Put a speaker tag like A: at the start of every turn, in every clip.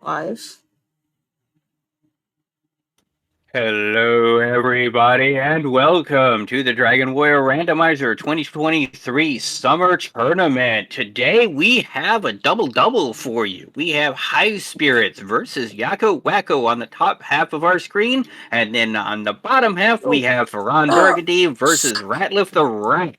A: Live.
B: Hello, everybody, and welcome to the Dragon Warrior Randomizer 2023 Summer Tournament. Today we have a double-double for you. We have Highspirits versus YakkoWakko on the top half of our screen, and then on the bottom half we have FearonBurgundy versus ratlifTheRat.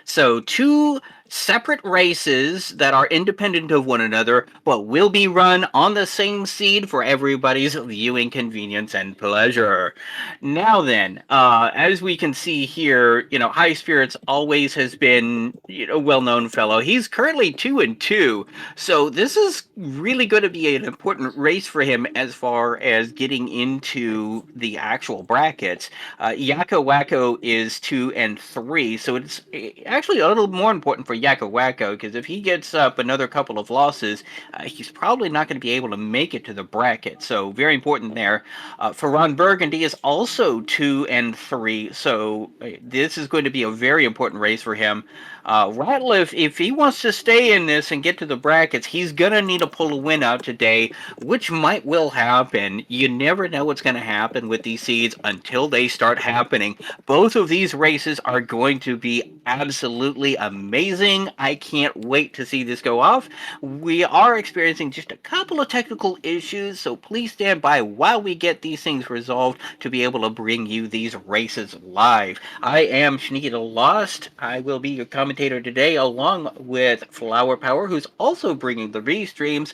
B: So two separate races that are independent of one another, but will be run on the same seed for everybody's viewing convenience and pleasure. Now then, as we can see here, Highspirits always has been, a well-known fellow. He's currently 2-2, so this is really going to be an important race for him as far as getting into the actual brackets. YakkoWakko is 2-3, so it's actually a little more important for YakkoWakko because if he gets up another couple of losses, he's probably not going to be able to make it to the bracket. So very important there. FearonBurgundy is also 2-3, so this is going to be a very important race for him. Ratliff, if he wants to stay in this and get to the brackets, he's gonna need to pull a win out today, which might will happen. You never know what's going to happen with these seeds until they start happening. Both of these races are going to be absolutely amazing. I can't wait to see this go off. We are experiencing just a couple of technical issues, so please stand by while we get these things resolved to be able to bring you these races live. I am Sneaky the Lost. I will be your commentator today, along with Flower Power, who's also bringing the restreams.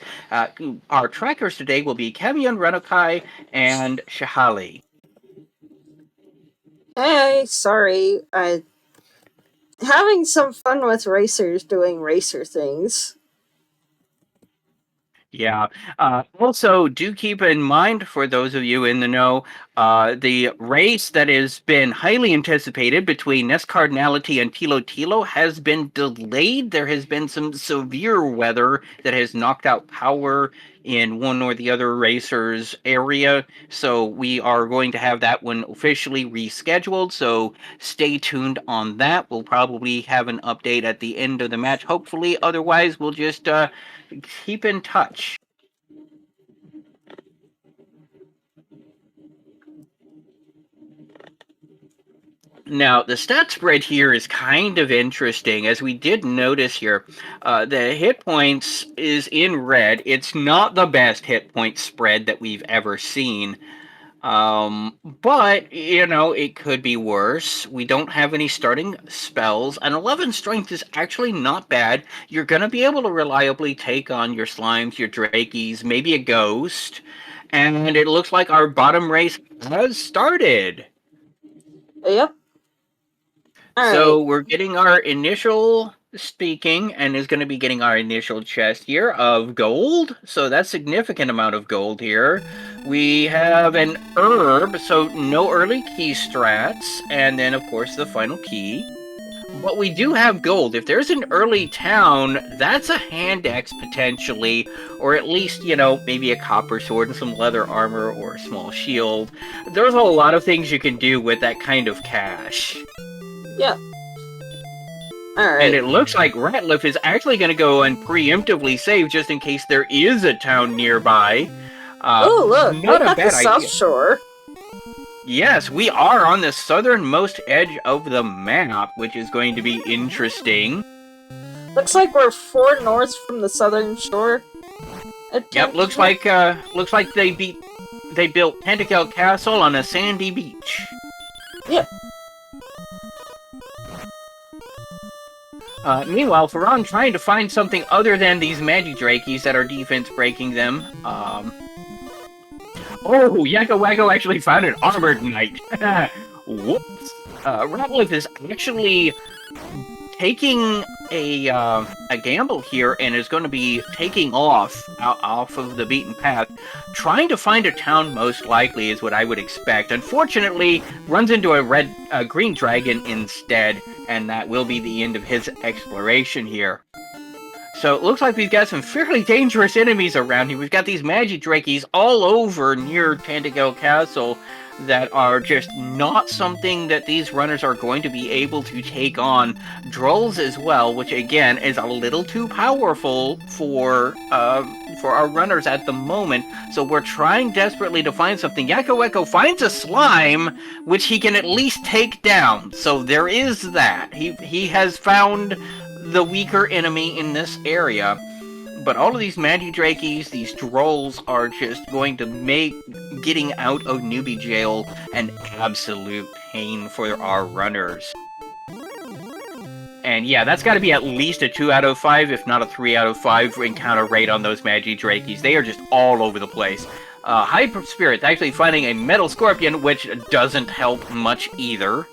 B: Our trackers today will be Kamian Renokai and Shahali.
A: Hey, sorry. I having some fun with racers doing racer things.
B: Yeah. Also, do keep in mind, for those of you in the know, the race that has been highly anticipated between Nest Cardinality and Tilo Tilo has been delayed. There has been some severe weather that has knocked out power in one or the other racer's area. So we are going to have that one officially rescheduled. So stay tuned on that. We'll probably have an update at the end of the match, hopefully. Otherwise, we'll just keep in touch. Now, the stat spread here is kind of interesting, as we did notice here. The hit points is in red. It's not the best hit point spread that we've ever seen. But, it could be worse. We don't have any starting spells. An 11 strength is actually not bad. You're going to be able to reliably take on your slimes, your drakies, maybe a ghost. And it looks like our bottom race has started.
A: Yep.
B: So we're getting our initial speaking and is going to be getting our initial chest here of gold. So that's significant amount of gold here. We have an herb, so no early key strats, and then of course the final key. But we do have gold. If there's an early town, that's a hand axe potentially, or at least, maybe a copper sword and some leather armor or a small shield. There's a lot of things you can do with that kind of cash.
A: Yeah. Alright.
B: And it looks like Ratliff is actually going to go and preemptively save just in case there is a town nearby.
A: Oh, look,
B: not
A: we're
B: a
A: at the
B: bad
A: South
B: idea.
A: Shore.
B: Yes, we are on the southernmost edge of the map, which is going to be interesting.
A: Looks like we're 4 north from the southern shore.
B: Yep, looks like they built Pentacle Castle on a sandy beach.
A: Yep.
B: Meanwhile, Faron trying to find something other than these Magidrakies that are defense breaking them. Oh, YakkoWakko actually found an armored knight. Whoops. Ratliff is actually taking a gamble here and is going to be taking off of the beaten path, trying to find a town. Most likely is what I would expect. Unfortunately, runs into a green dragon instead, and that will be the end of his exploration here. So it looks like we've got some fairly dangerous enemies around here. We've got these Magidrakies all over near Tentacle Castle that are just not something that these runners are going to be able to take on. Drolls as well, which again is a little too powerful for our runners at the moment. So we're trying desperately to find something. YakkoWakko finds a slime, which he can at least take down. So there is that. He has found the weaker enemy in this area. But all of these Magidrakies, these Drolls, are just going to make getting out of newbie jail an absolute pain for our runners. And yeah, that's got to be at least a 2 out of 5, if not a 3 out of 5 encounter rate on those Magidrakies. They are just all over the place. Highspirits actually finding a metal scorpion, which doesn't help much either.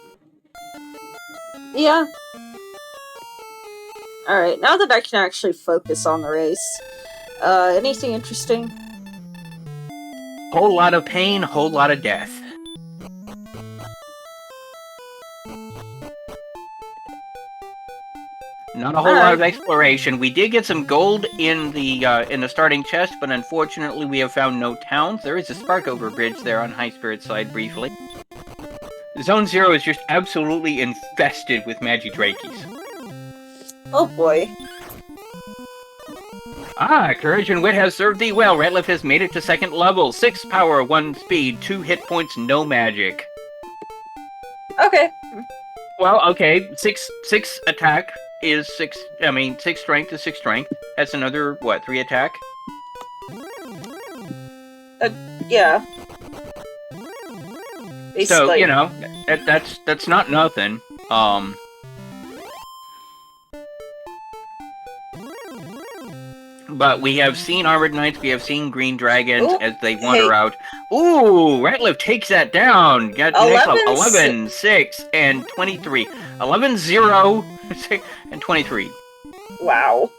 A: Yeah. Alright, now that I can actually focus on the race, anything interesting?
B: Whole lot of pain, whole lot of death. Not a whole lot of exploration. We did get some gold in the starting chest, but unfortunately we have found no towns. There is a spark over bridge there on Highspirits side briefly. Zone 0 is just absolutely infested with Magidrakies.
A: Oh boy.
B: Courage and wit has served thee well. Ratliff has made it to 2nd level. 6 power, 1 speed, 2 hit points, no magic.
A: Okay.
B: Well, okay, 6 attack is 6, 6 strength is 6 strength. That's another, what, 3 attack?
A: Yeah. Basically.
B: So, you know, that's not nothing. But we have seen Armored Knights, we have seen Green Dragons as they wander out. Ooh, Ratliff takes that down. Got the next level. 11, 6, and 23. 11, 0, 6, and 23.
A: Wow.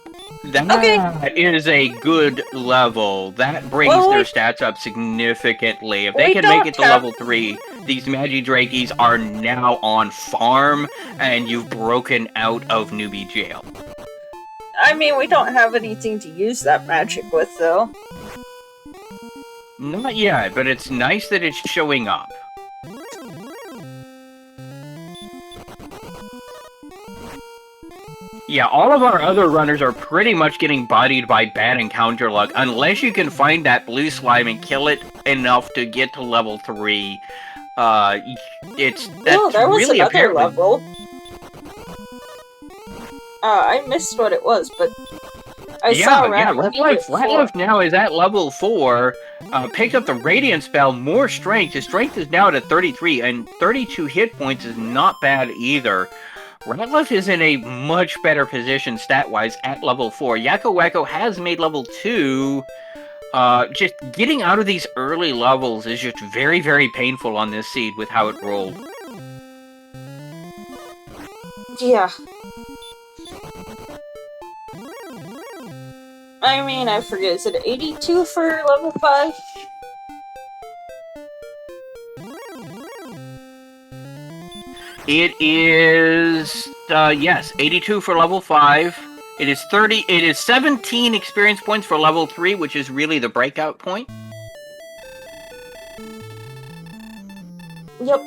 B: That is a good level. That brings their stats up significantly. If they can make it to level 3, these Magidrakies are now on farm, and you've broken out of newbie jail.
A: I mean, we don't have anything to use that magic with, though.
B: Not yet, but it's nice that it's showing up. Yeah, all of our other runners are pretty much getting bodied by bad encounter luck, unless you can find that blue slime and kill it enough to get to level 3. That's
A: there was
B: really
A: another level. I missed what it was, but I saw
B: Ratliff now is at level 4, picked up the Radiant spell, more strength. His strength is now at 33, and 32 hit points is not bad either. Ratliff is in a much better position stat-wise at level 4. YakkoWakko has made level 2. Just getting out of these early levels is just very, very painful on this seed with how it rolled.
A: Yeah. I mean, I forget, is it 82 for level 5?
B: It is, yes, 82 for level 5. It is 17 experience points for level 3, which is really the breakout point.
A: Yep.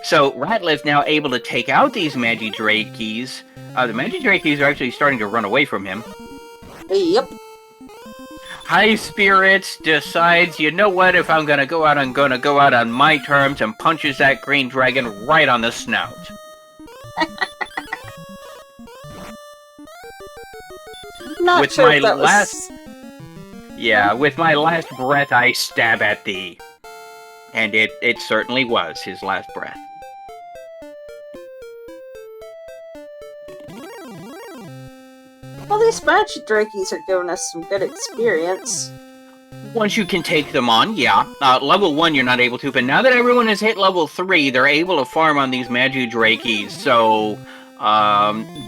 B: So, Ratliff now able to take out these Magidrakies. The Magidrakies are actually starting to run away from him.
A: Yep.
B: Highspirits decides, you know what, if I'm gonna go out, I'm gonna go out on my terms, and punches that green dragon right on the snout.
A: Not
B: with
A: sure
B: my
A: if that
B: last...
A: was...
B: Yeah, with my last breath I stab at thee. And it certainly was his last breath.
A: Well, these Magidrakies are giving us some good experience.
B: Once you can take them on, yeah. Level 1 you're not able to, but now that everyone has hit level 3, they're able to farm on these Magidrakies, so...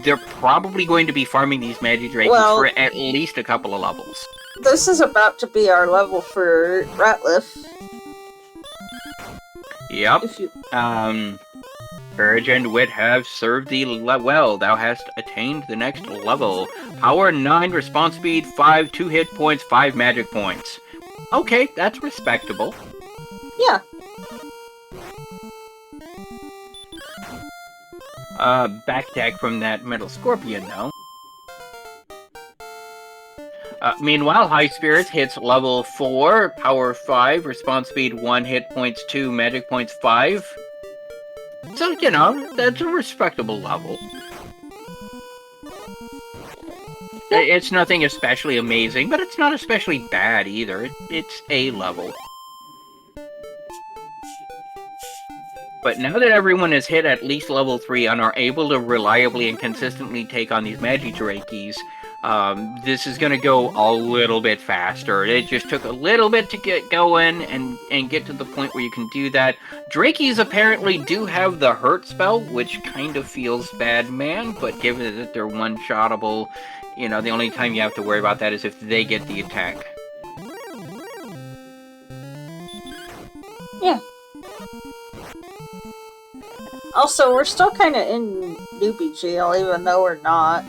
B: they're probably going to be farming these Magidrakies for at least a couple of levels.
A: This is about to be our level for Ratliff.
B: Yep.
A: If you
B: Courage and wit have served thee well. Thou hast attained the next level. Power 9, response speed 5, 2 hit points, 5 magic points. Okay, that's respectable.
A: Yeah.
B: Back deck from that Metal Scorpion, though. Meanwhile, Highspirits hits level 4, power 5, response speed 1, hit points 2, magic points 5. So, you know, that's a respectable level. It's nothing especially amazing, but it's not especially bad either. It's a level. But now that everyone has hit at least level 3 and are able to reliably and consistently take on these Magidrakies, this is going to go a little bit faster. It just took a little bit to get going and get to the point where you can do that. Drakies apparently do have the hurt spell, which kind of feels bad, man, but given that they're one-shottable, you know, the only time you have to worry about that is if they get the attack.
A: Yeah. Also, we're still kind of in newbie jail, even though we're not.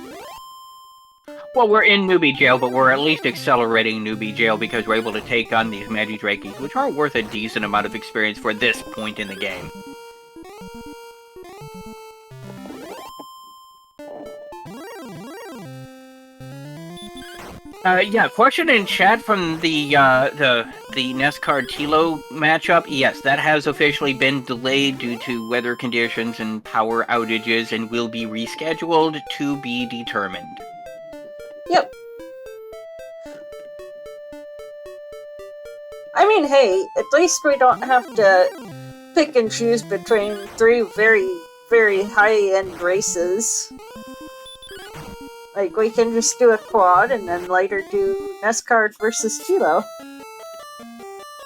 B: Well, we're in newbie jail, but we're at least accelerating newbie jail because we're able to take on these Magidrakies, which are worth a decent amount of experience for this point in the game. Yeah, question in chat from the NESCAR Tilo matchup. Yes, that has officially been delayed due to weather conditions and power outages and will be rescheduled to be determined.
A: Yep. I mean, hey, at least we don't have to pick and choose between 3 very, very high-end races. Like, we can just do a quad and then later do NESCAR versus Tilo.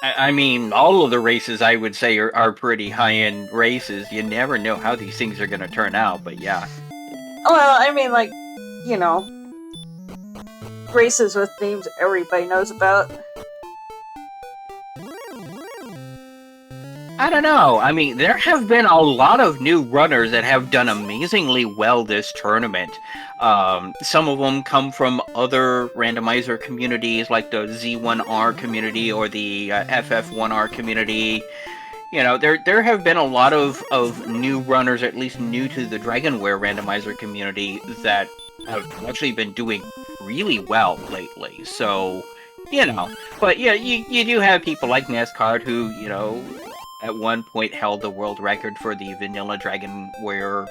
B: I mean, all of the races, I would say, are pretty high-end races. You never know how these things are going to turn out, but yeah.
A: Well, I mean, like, you know, races with names everybody knows about.
B: I don't know. I mean, there have been a lot of new runners that have done amazingly well this tournament. Some of them come from other randomizer communities, like the Z1R community or the FF1R community. You know, there have been a lot of new runners, at least new to the Dragonware randomizer community, that have actually been doing really well lately. So, you know. But yeah, you do have people like NESCAR who, you know, at one point held the world record for the Vanilla Dragon Warrior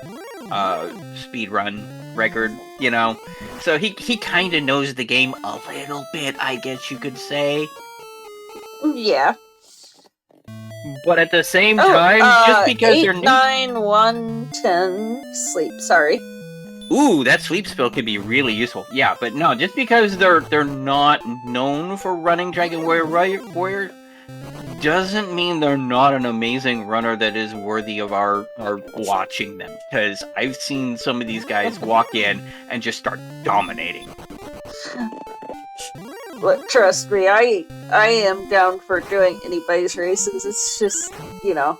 B: speedrun record, you know. So he kind of knows the game a little bit, I guess you could say.
A: Yeah.
B: But at the same time, just because they're
A: 89110 sleep, sorry.
B: Ooh, that sleep spell could be really useful. Yeah, but no, just because they're not known for running Dragon Warrior doesn't mean they're not an amazing runner that is worthy of our watching them. Because I've seen some of these guys walk in and just start dominating.
A: Look, trust me, I am down for doing anybody's races. It's just, you know,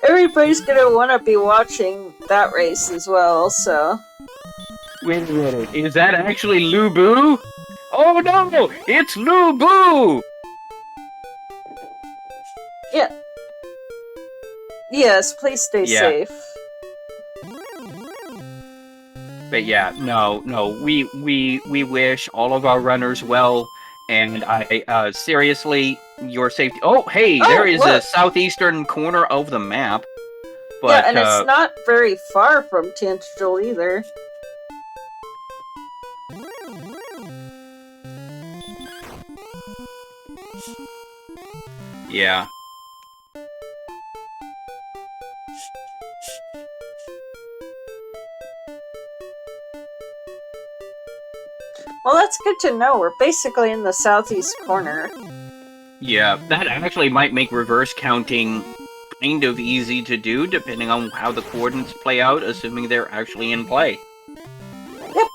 A: everybody's gonna want to be watching that race as well, so.
B: Wait a minute, is that actually Lu Bu? Oh no, it's Lu Bu!
A: Yeah. Yes, please stay safe.
B: But yeah, no, we wish all of our runners well, and I seriously, your safety. Oh, hey, there is a southeastern corner of the map. But,
A: yeah, and it's not very far from Tangential either.
B: Yeah.
A: Well, that's good to know. We're basically in the southeast corner.
B: Yeah, that actually might make reverse counting kind of easy to do, depending on how the coordinates play out, assuming they're actually in play.
A: Yep.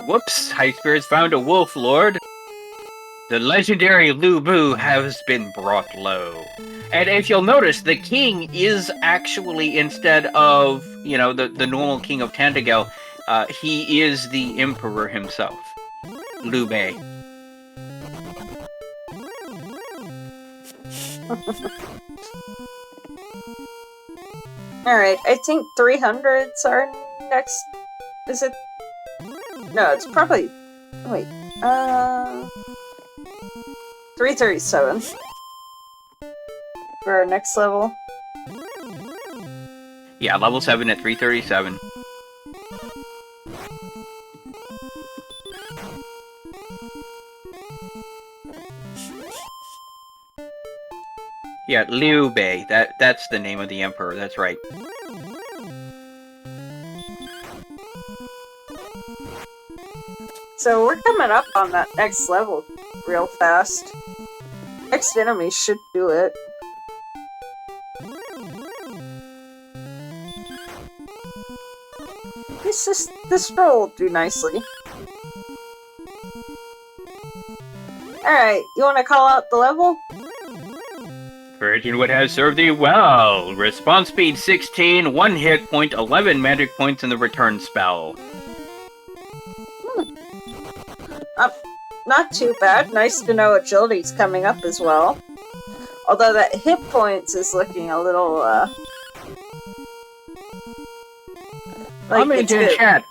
B: Whoops, Highspirits found a wolf lord. The legendary Lu Bu has been brought low. And if you'll notice, the king is actually, instead of, you know, the normal king of Tantagel, he is the emperor himself, Liu Bei.
A: Alright, I think 300s are next. Is it? No, it's probably. Wait. 337 for our next level.
B: Yeah, level 7 at 337. Yeah, Liu Bei. That's the name of the emperor. That's right.
A: So we're coming up on that next level real fast. Next enemy should do it. This roll will do nicely. Alright, you want to call out the level?
B: Virgin would have served thee well. Response speed 16, 1 hit point, 11 magic points in the return spell.
A: Not too bad. Nice to know agility's coming up as well. Although that hit points is looking a little,
B: Comment in chat.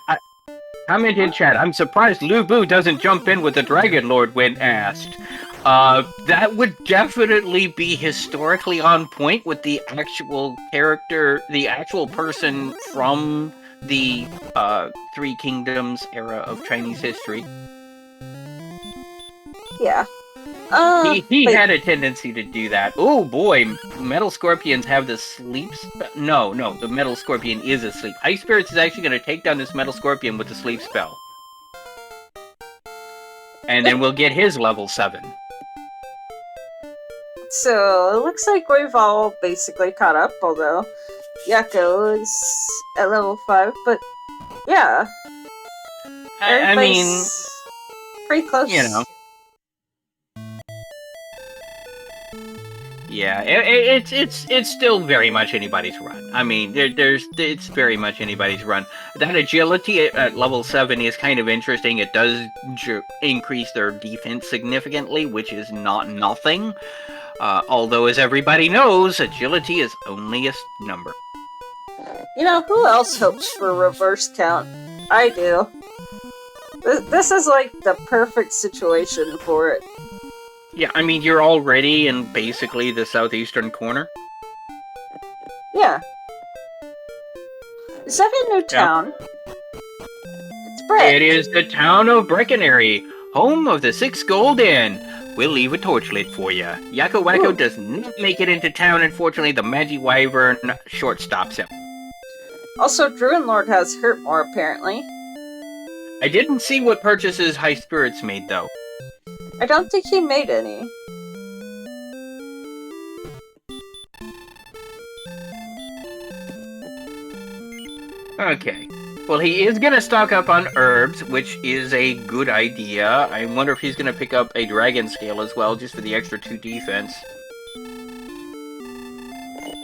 B: Comment in chat. I'm surprised Lu Bu doesn't jump in with the Dragonlord when asked. That would definitely be historically on point with the actual character, the actual person from the Three Kingdoms era of Chinese history.
A: Yeah.
B: He had a tendency to do that. Oh boy, Metal Scorpions have the sleep spell. No, the Metal Scorpion is asleep. Highspirits is actually going to take down this Metal Scorpion with the sleep spell. And then we'll get his level 7.
A: So, it looks like we've all basically caught up, although Yakko is at level 5, but yeah.
B: I mean,
A: pretty close.
B: You know. Yeah, it's still very much anybody's run. I mean, it's very much anybody's run. That agility at level 7 is kind of interesting. It does increase their defense significantly, which is not nothing. Although, as everybody knows, agility is only a number.
A: You know, who else hopes for reverse count? I do. This is like the perfect situation for it.
B: Yeah, I mean, you're already in basically the southeastern corner.
A: Yeah. Is that a new town? It's Breck.
B: It is the town of Breckinary, home of the 6 Gold Inn. We'll leave a torch lit for you. YakkoWakko does not make it into town, unfortunately. The Magi Wyvern short stops him.
A: Also, Dragonlord has hurt more, apparently.
B: I didn't see what purchases Highspirits made, though.
A: I don't think he made any.
B: Okay. Well, he is gonna stock up on herbs, which is a good idea. I wonder if he's gonna pick up a dragon scale as well, just for the extra 2 defense.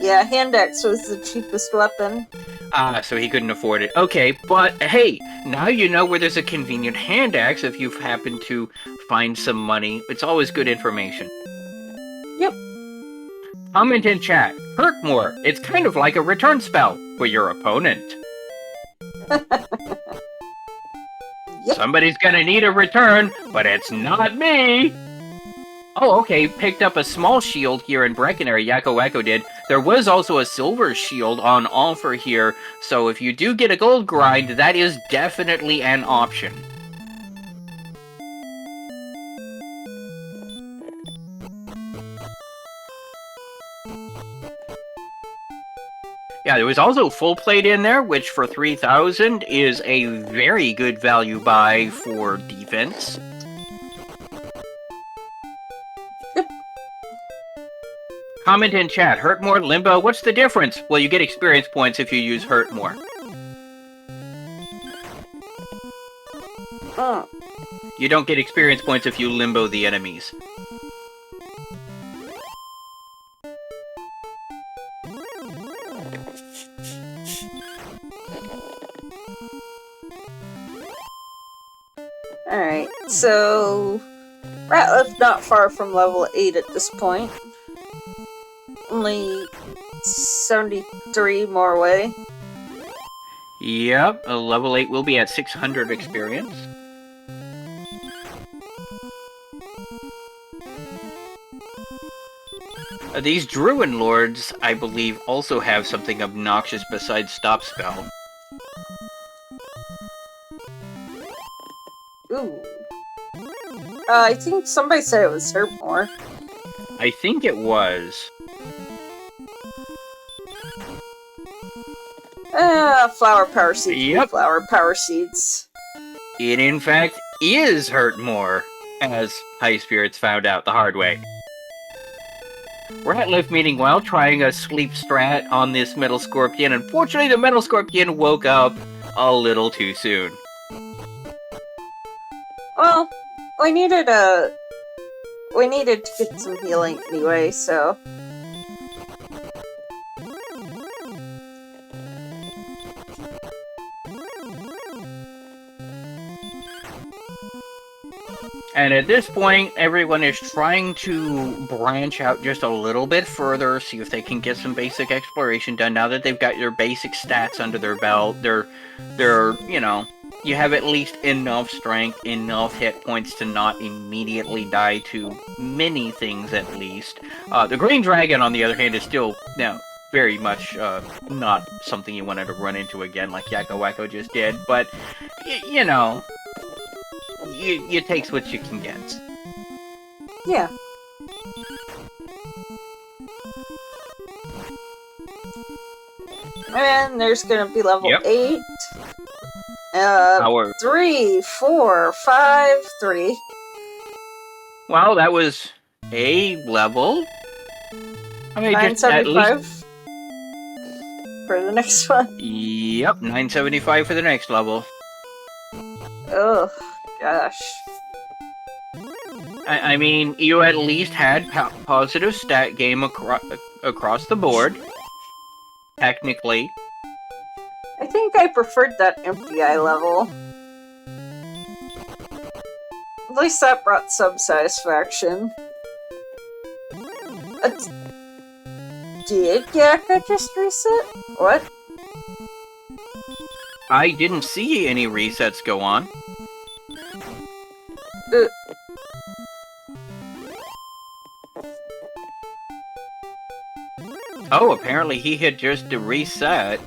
A: Yeah, hand axe was the cheapest weapon.
B: Ah, so he couldn't afford it. Okay, but hey, now you know where there's a convenient hand axe if you've happened to find some money. It's always good information.
A: Yep.
B: Comment in chat. Hurt more. It's kind of like a return spell for your opponent.
A: Yep.
B: Somebody's gonna need a return, but it's not me! Oh, okay, picked up a small shield here in Breckinary, YakkoWakko did. There was also a silver shield on offer here, so if you do get a gold grind, that is definitely an option. Yeah, there was also full plate in there, which for 3,000 is a very good value buy for defense. Comment in chat, hurt more, limbo, what's the difference? Well, you get experience points if you use hurt more. You don't get experience points if you limbo the enemies.
A: Alright, so... Ratliff not far from level 8 at this point. Only 73 more away.
B: Yep, level 8 will be at 600 experience. These Dragonlords, I believe, also have something obnoxious besides Stop Spell.
A: Ooh. I think somebody said it was Hurt More.
B: I think it was.
A: Flower Power Seeds.
B: Yep.
A: Flower Power Seeds.
B: It, in fact, is Hurt More, as Highspirits found out the hard way. Ratliff, meanwhile, trying a sleep strat on this Metal Scorpion. Unfortunately, the Metal Scorpion woke up a little too soon.
A: Well, we needed to get some healing anyway, so...
B: And at this point, everyone is trying to branch out just a little bit further, see if they can get some basic exploration done. Now that they've got their basic stats under their belt, they're, you know, you have at least enough strength, enough hit points to not immediately die to many things at least. The Green Dragon, on the other hand, is still, very much not something you wanted to run into again like YakkoWakko just did, but, you know... You takes what you can get.
A: Yeah. And there's gonna be level 8.
B: Power.
A: 3, 4, 5, 3.
B: Well, that was a level. I mean, just at
A: 975 for the next one.
B: Yep, 975 for the next level.
A: Ugh. Gosh.
B: I mean, you at least had positive stat game across the board. Technically.
A: I think I preferred that empty eye level. At least that brought some satisfaction. Did Yakko just reset? What?
B: I didn't see any resets go on. Oh, apparently he had just reset.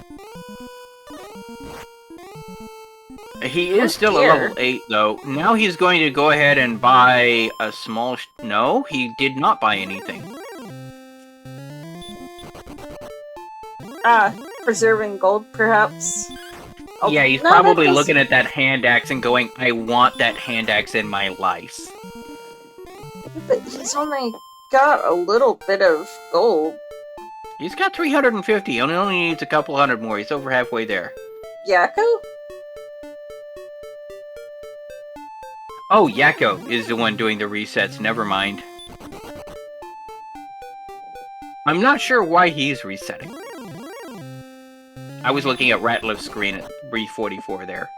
B: He is still a level 8, though. Now he's going to go ahead and buy a small... No, he did not buy anything.
A: Preserving gold, perhaps?
B: Oh, yeah, he's probably looking at that hand axe and going, I want that hand axe in my life.
A: But he's only got a little bit of gold.
B: He's got 350. He only needs a couple hundred more. He's over halfway there.
A: Yakko?
B: Oh, Yakko is the one doing the resets. Never mind. I'm not sure why he's resetting. I was looking at Ratliff's screen at 344 there.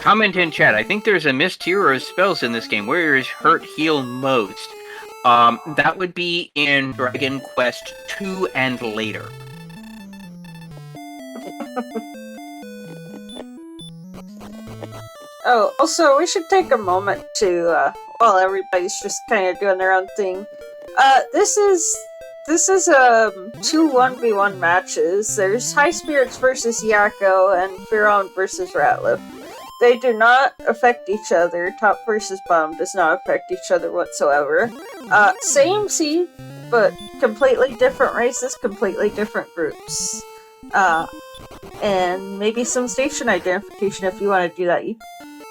B: Comment in chat. I think there's a missed tier of spells in this game. Where is hurt heal most? That would be in Dragon Quest 2 and later.
A: Oh, also, we should take a moment to, while everybody's just kind of doing their own thing. This is 2 1v1 matches. There's Highspirits versus Yakko and Faron versus Ratliff. They do not affect each other. Top versus bottom does not affect each other whatsoever. Same seed, but completely different races, completely different groups. And maybe some station identification if you want to do that. You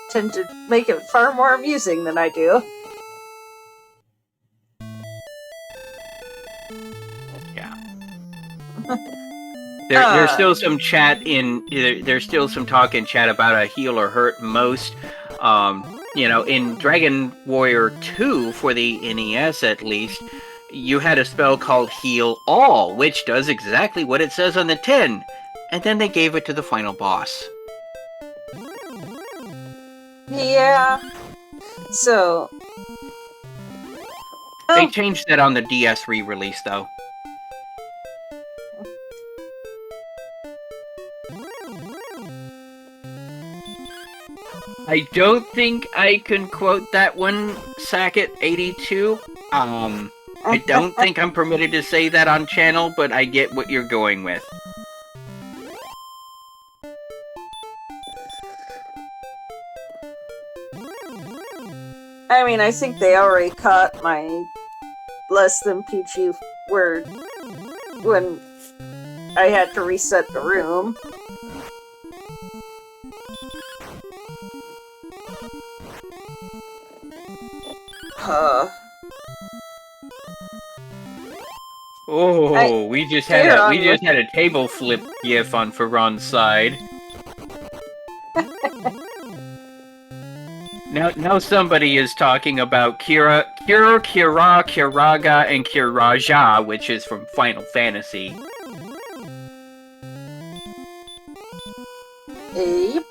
A: tend to make it far more amusing than I do.
B: There's still some there's still some talk in chat about a heal or hurt most. In Dragon Warrior 2 for the NES at least, you had a spell called Heal All, which does exactly what it says on the tin. And then they gave it to the final boss.
A: Yeah. So...
B: They changed that on the DS re-release, though. I don't think I can quote that one, Sackett82. I don't think I'm permitted to say that on channel, but I get what you're going with.
A: I mean, I think they already caught my less than PG word when I had to reset the room.
B: We just had a table flip gif on Faron's side. Now somebody is talking about Kira, Kiraga, and Kiraja, which is from Final Fantasy.
A: Yep.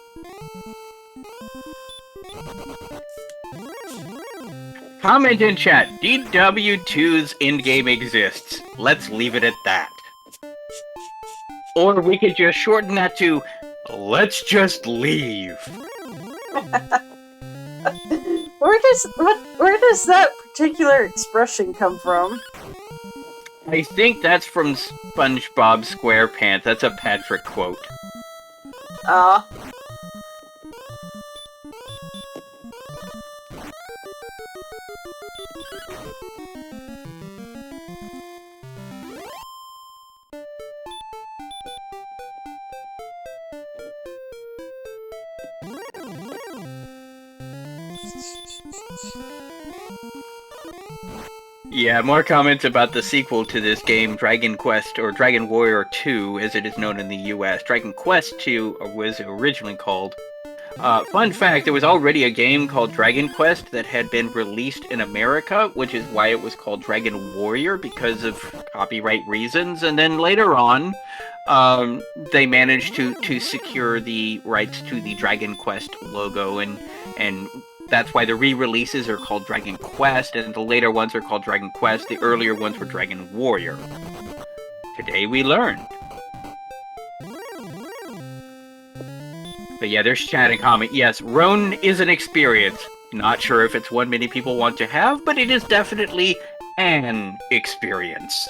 B: Comment in chat, DW2's endgame exists. Let's leave it at that. Or we could just shorten that to, let's just leave.
A: Where does that particular expression come from?
B: I think that's from SpongeBob SquarePants. That's a Patrick quote. Yeah, more comments about the sequel to this game, Dragon Quest, or Dragon Warrior 2, as it is known in the US. Dragon Quest 2 was originally called. Fun fact, there was already a game called Dragon Quest that had been released in America, which is why it was called Dragon Warrior, because of copyright reasons. And then later on, they managed to secure the rights to the Dragon Quest logo, and that's why the re-releases are called Dragon Quest, and the later ones are called Dragon Quest. The earlier ones were Dragon Warrior. Today we learned. But yeah, there's chat and comment. Yes, Roan is an experience. Not sure if it's one many people want to have, but it is definitely an experience.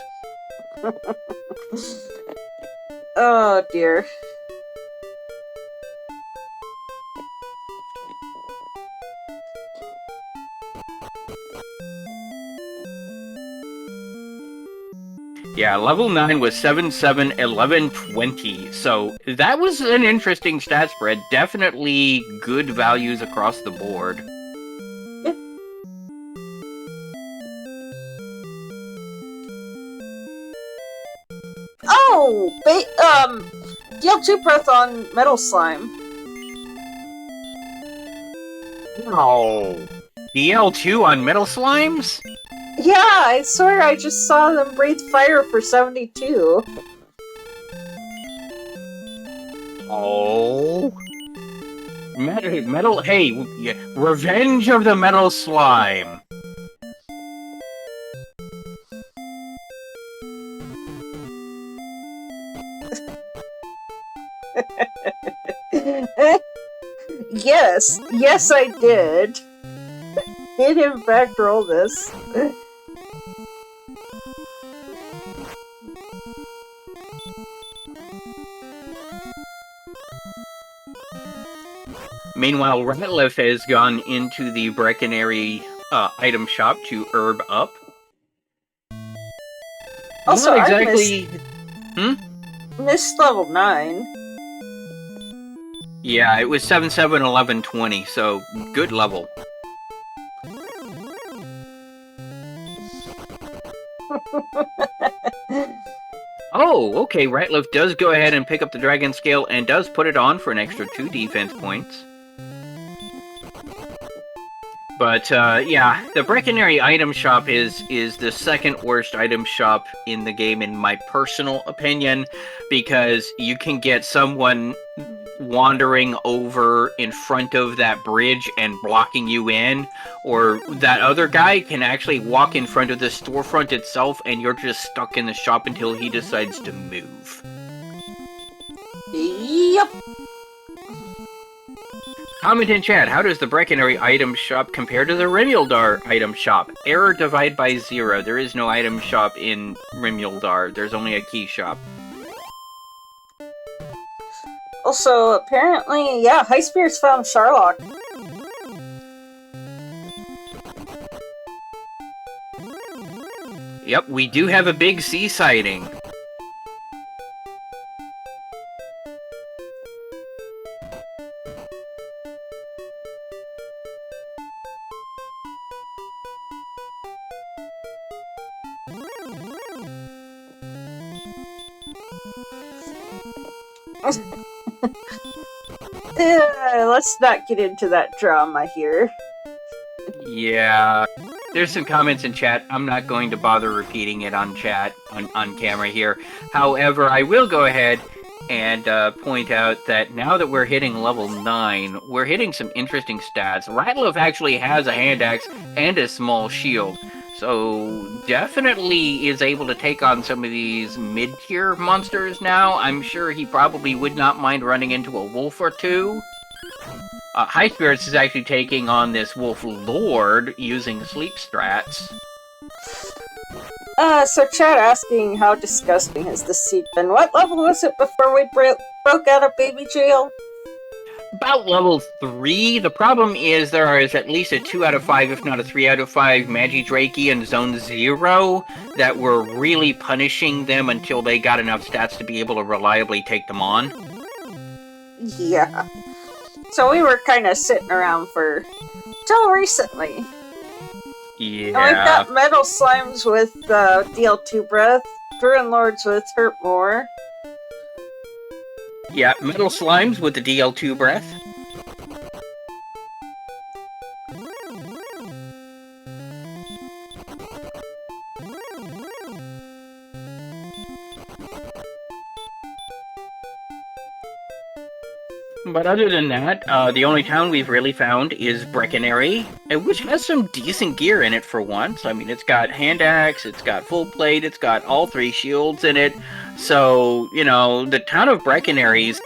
A: Oh dear.
B: Yeah, level 9 was 7, 7, 11, 20. So that was an interesting stat spread. Definitely good values across the board.
A: Yep. Oh! DL2 breath on Metal Slime.
B: Oh. DL2 on Metal Slimes?
A: Yeah, I swear I just saw them breathe fire for 72.
B: Oh. Metal, hey, Revenge of the Metal Slime.
A: Yes, I did. Did in fact roll this.
B: Meanwhile, Ratliff has gone into the breckinary item shop to herb up.
A: Also,
B: not exactly.
A: Missed level 9.
B: Yeah, it was 7, 7, 11, 20, so good level. Oh, okay, Ratliff does go ahead and pick up the Dragon Scale and does put it on for an extra 2 defense points. But, yeah, the Breckinary item shop is the second worst item shop in the game, in my personal opinion, because you can get someone wandering over in front of that bridge and blocking you in, or that other guy can actually walk in front of the storefront itself and you're just stuck in the shop until he decides to move.
A: Yep.
B: Comment in chat, how does the Breckinary item shop compare to the Rimuldar item shop? Error divide by 0. There is no item shop in Rimuldar. There's only a key shop.
A: Also, apparently, yeah, Highspirits found Sharlock.
B: Yep, we do have a big sea sighting.
A: Let's not get into that drama here.
B: Yeah, there's some comments in chat. I'm not going to bother repeating it on chat, on camera here. However, I will go ahead and point out that now that we're hitting level 9, we're hitting some interesting stats. Ratliff actually has a hand axe and a small shield, so definitely is able to take on some of these mid-tier monsters now. I'm sure he probably would not mind running into a wolf or two. Highspirits is actually taking on this Wolf Lord using sleep strats.
A: So chat asking how disgusting has the seat been. What level was it before we broke out of baby jail?
B: About level 3. The problem is there is at least a 2 out of 5, if not a 3 out of 5, Magidraki in Zone 0 that were really punishing them until they got enough stats to be able to reliably take them on.
A: Yeah. So we were kind of sitting around till recently.
B: Yeah.
A: And we've got Metal Slimes with DL2 Breath, Dragonlords with Hurt More.
B: Yeah, Metal Slimes with the DL2 Breath. But other than that, the only town we've really found is Breckinary, which has some decent gear in it for once. I mean, it's got hand axe, it's got full plate, it's got all 3 shields in it. So, you know, the town of Breckinary is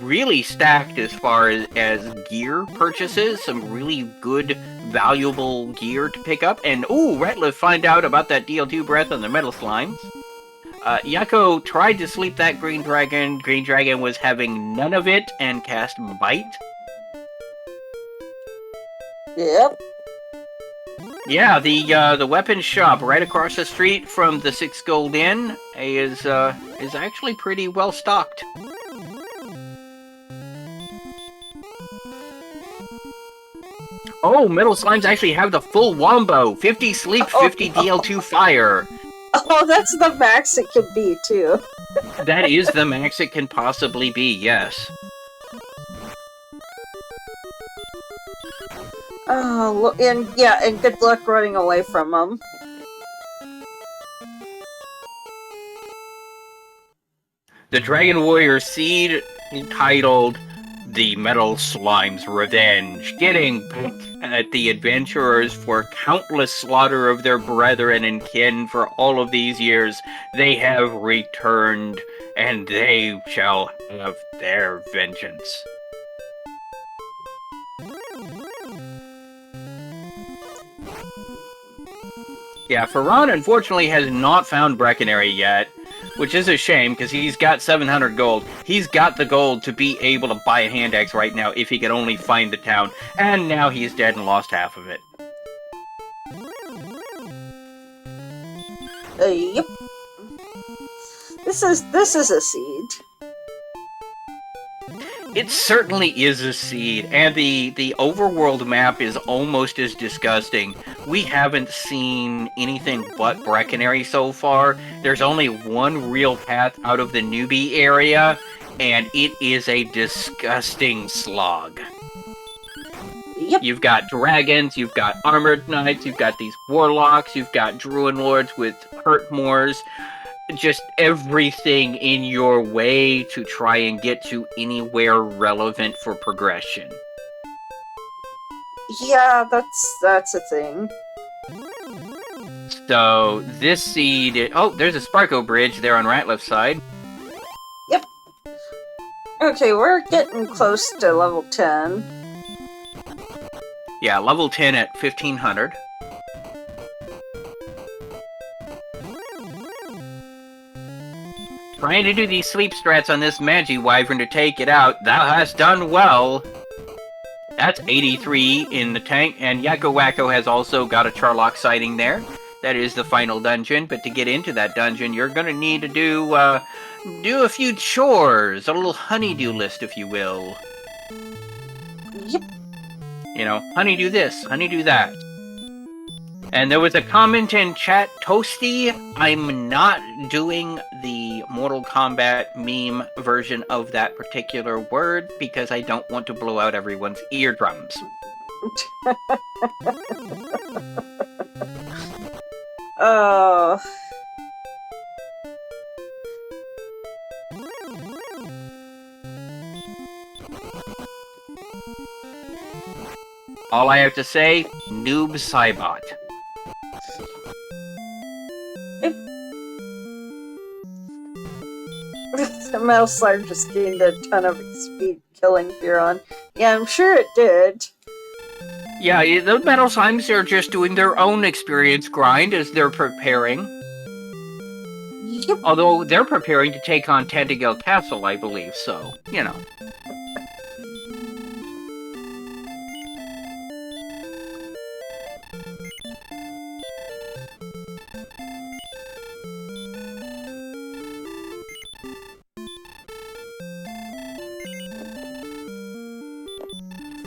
B: really stacked as far as gear purchases. Some really good, valuable gear to pick up. And, ooh, Ratliff find out about that DL2 Breath on the Metal Slimes. Yakko tried to sleep that Green Dragon. Green Dragon was having none of it and cast Bite.
A: Yep.
B: Yeah, the weapons shop right across the street from the 6 Gold Inn is actually pretty well stocked. Oh, Metal Slimes actually have the full wombo. 50 sleep, 50 DL2 fire.
A: Oh, that's the max it can be, too.
B: That is the max it can possibly be, yes.
A: Oh, and good luck running away from them.
B: The Dragon Warrior Seed, entitled The Metal Slime's Revenge, getting back at the adventurers for countless slaughter of their brethren and kin for all of these years. They have returned, and they shall have their vengeance. Yeah, Faron unfortunately has not found Breckinary yet, which is a shame, because he's got 700 gold. He's got the gold to be able to buy a hand axe right now if he could only find the town, and now he's dead and lost half of it.
A: Yep. This is a siege.
B: It certainly is a seed, and the overworld map is almost as disgusting. We haven't seen anything but breckinary so far. There's only one real path out of the newbie area, and it is a disgusting slog.
A: Yep.
B: You've got dragons, you've got armored knights, you've got these warlocks, you've got Dragonlords with hurt moors. Just everything in your way to try and get to anywhere relevant for progression.
A: Yeah, that's a thing.
B: So this seed, oh, there's a Sparko bridge there on Ratliff's side.
A: Yep. Okay, we're getting close to level 10.
B: Yeah, level 10 at 1500. Trying to do these sleep strats on this Magi Wyvern to take it out. Thou hast done well. That's 83 in the tank, and YakkoWakko has also got a Charlock sighting there. That is the final dungeon, but to get into that dungeon, you're gonna need to do a few chores, a little honeydew list, if you will.
A: Yep.
B: You know, honeydew this, honeydew that. And there was a comment in chat, Toasty, I'm not doing the Mortal Kombat meme version of that particular word because I don't want to blow out everyone's eardrums.
A: Oh.
B: All I have to say, noob Cybot.
A: The Metal Slime just gained a ton of XP killing Faron. Yeah, I'm sure it did.
B: Yeah, the Metal Slimes are just doing their own experience grind as they're preparing.
A: Yep.
B: Although they're preparing to take on Tentacle Castle, I believe, so, you know.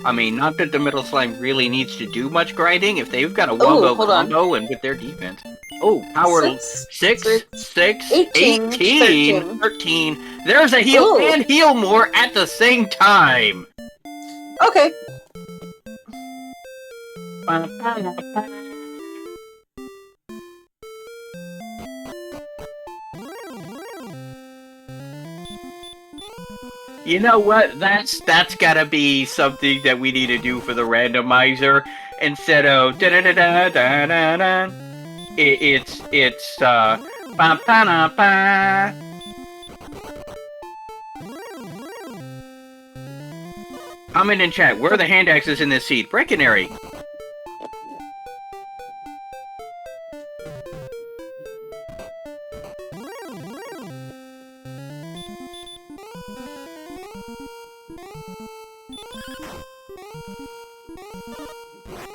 B: I mean, not that the Metal Slime really needs to do much grinding if they've got a wombo combo and with their defense. Oh, power 6, 18, 13. There's a heal and heal more at the same time.
A: Okay.
B: You know what? That's gotta be something that we need to do for the randomizer instead of da da da da da da da. It's ba ba da ba. Comment in chat. Where are the hand axes in this seed? Breckinary.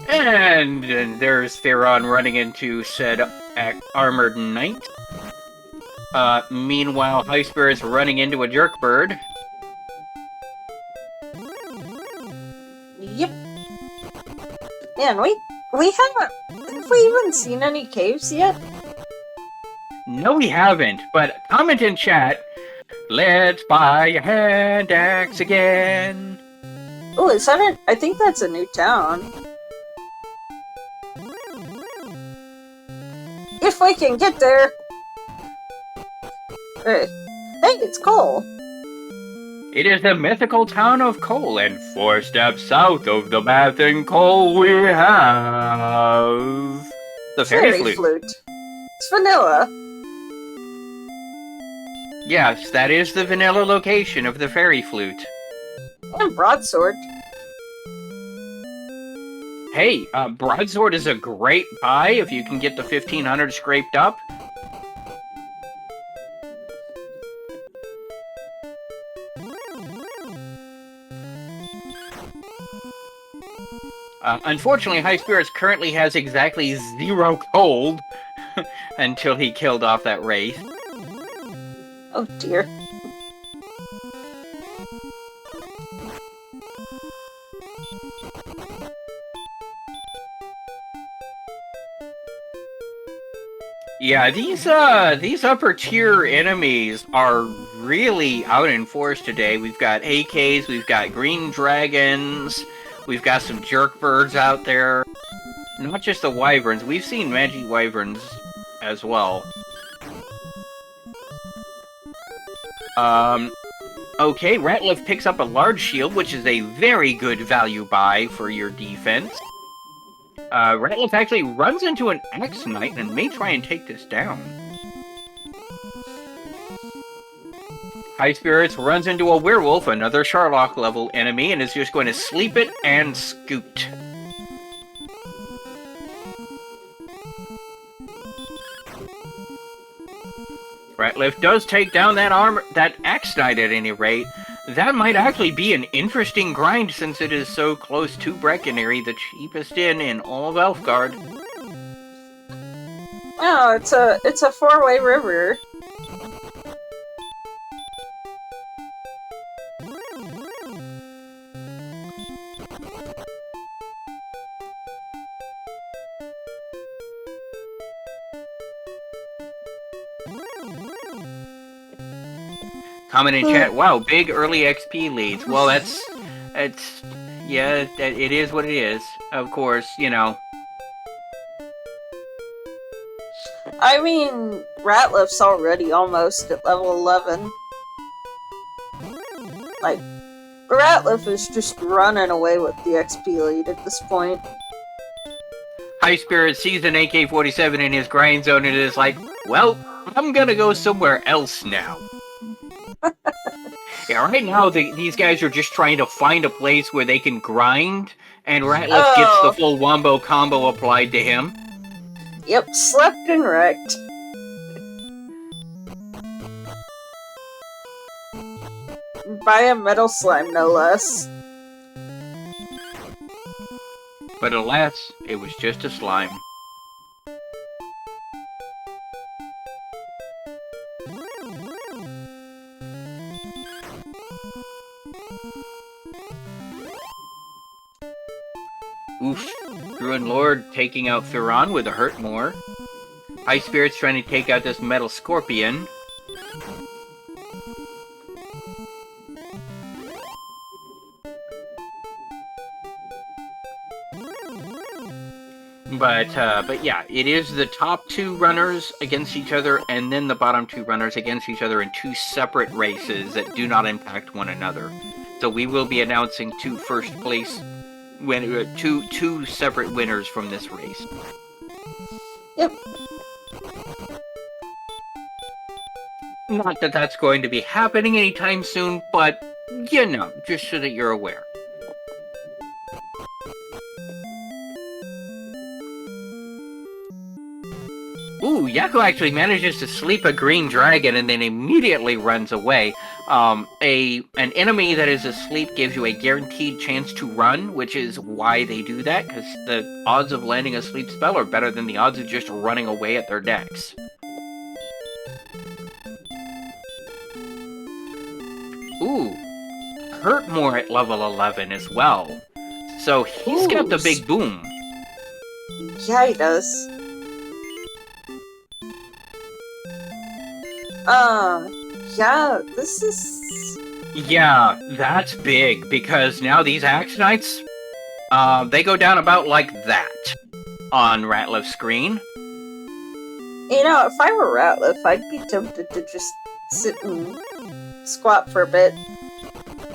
B: And there's Faron running into said armored knight. Meanwhile, Highspirits running into a jerkbird.
A: Yep. Man, we haven't... Have we even seen any caves yet?
B: No, we haven't, but comment in chat. Let's buy a hand axe again.
A: Oh, is that it? I think that's a new town. If we can get there. Hey, it's Cole.
B: It is the mythical town of Cole, and 4 steps south of the path in Cole we have the fairy flute.
A: It's vanilla.
B: Yes, that is the vanilla location of the fairy flute.
A: And broadsword.
B: Hey, broadsword is a great buy if you can get the 1500 scraped up. Unfortunately, Highspirits currently has exactly 0 gold until he killed off that wraith.
A: Oh dear.
B: Yeah, these upper tier enemies are really out in force today. We've got AKs, we've got green dragons, we've got some jerk birds out there. Not just the wyverns, we've seen magic wyverns as well. Okay, Ratliff picks up a large shield, which is a very good value buy for your defense. Ratliff actually runs into an Axe Knight and may try and take this down. Highspirits runs into a werewolf, another Sharlock level enemy, and is just going to sleep it and scoot. Ratliff does take down that Axe Knight at any rate. That might actually be an interesting grind since it is so close to Breckinary, the cheapest inn in all of Elfgard.
A: Oh, it's a four-way river.
B: Comment in chat, wow, big early XP leads. Well, yeah, it is what it is. Of course, you know.
A: I mean, Ratliff's already almost at level 11. Like, Ratliff is just running away with the XP lead at this point.
B: Highspirit sees an AK-47 in his grind zone and is like, well, I'm gonna go somewhere else now. Yeah, right now these guys are just trying to find a place where they can grind, and Ratliff gets the full wombo combo applied to him.
A: Yep, slept and wrecked. By a metal slime, no less.
B: But alas, it was just a slime. Oof. Dragonlord taking out Faron with a hurt more. Highspirits trying to take out this metal scorpion. But yeah, it is the top two runners against each other, and then the bottom two runners against each other in two separate races that do not impact one another. So we will be announcing two separate winners from this race.
A: Yep.
B: Not that that's going to be happening anytime soon, but, you know, just so that you're aware. Ooh, Yakko actually manages to sleep a green dragon and then immediately runs away. An enemy that is asleep gives you a guaranteed chance to run, which is why they do that, because the odds of landing a sleep spell are better than the odds of just running away at their decks. Ooh, Hurtmore at level 11 as well. So he's got the big boom.
A: Yeah, he does. Yeah, this is...
B: Yeah, that's big, because now these Axe Knights, they go down about like that on Ratliff's screen.
A: You know, if I were Ratliff, I'd be tempted to just sit and squat for a bit.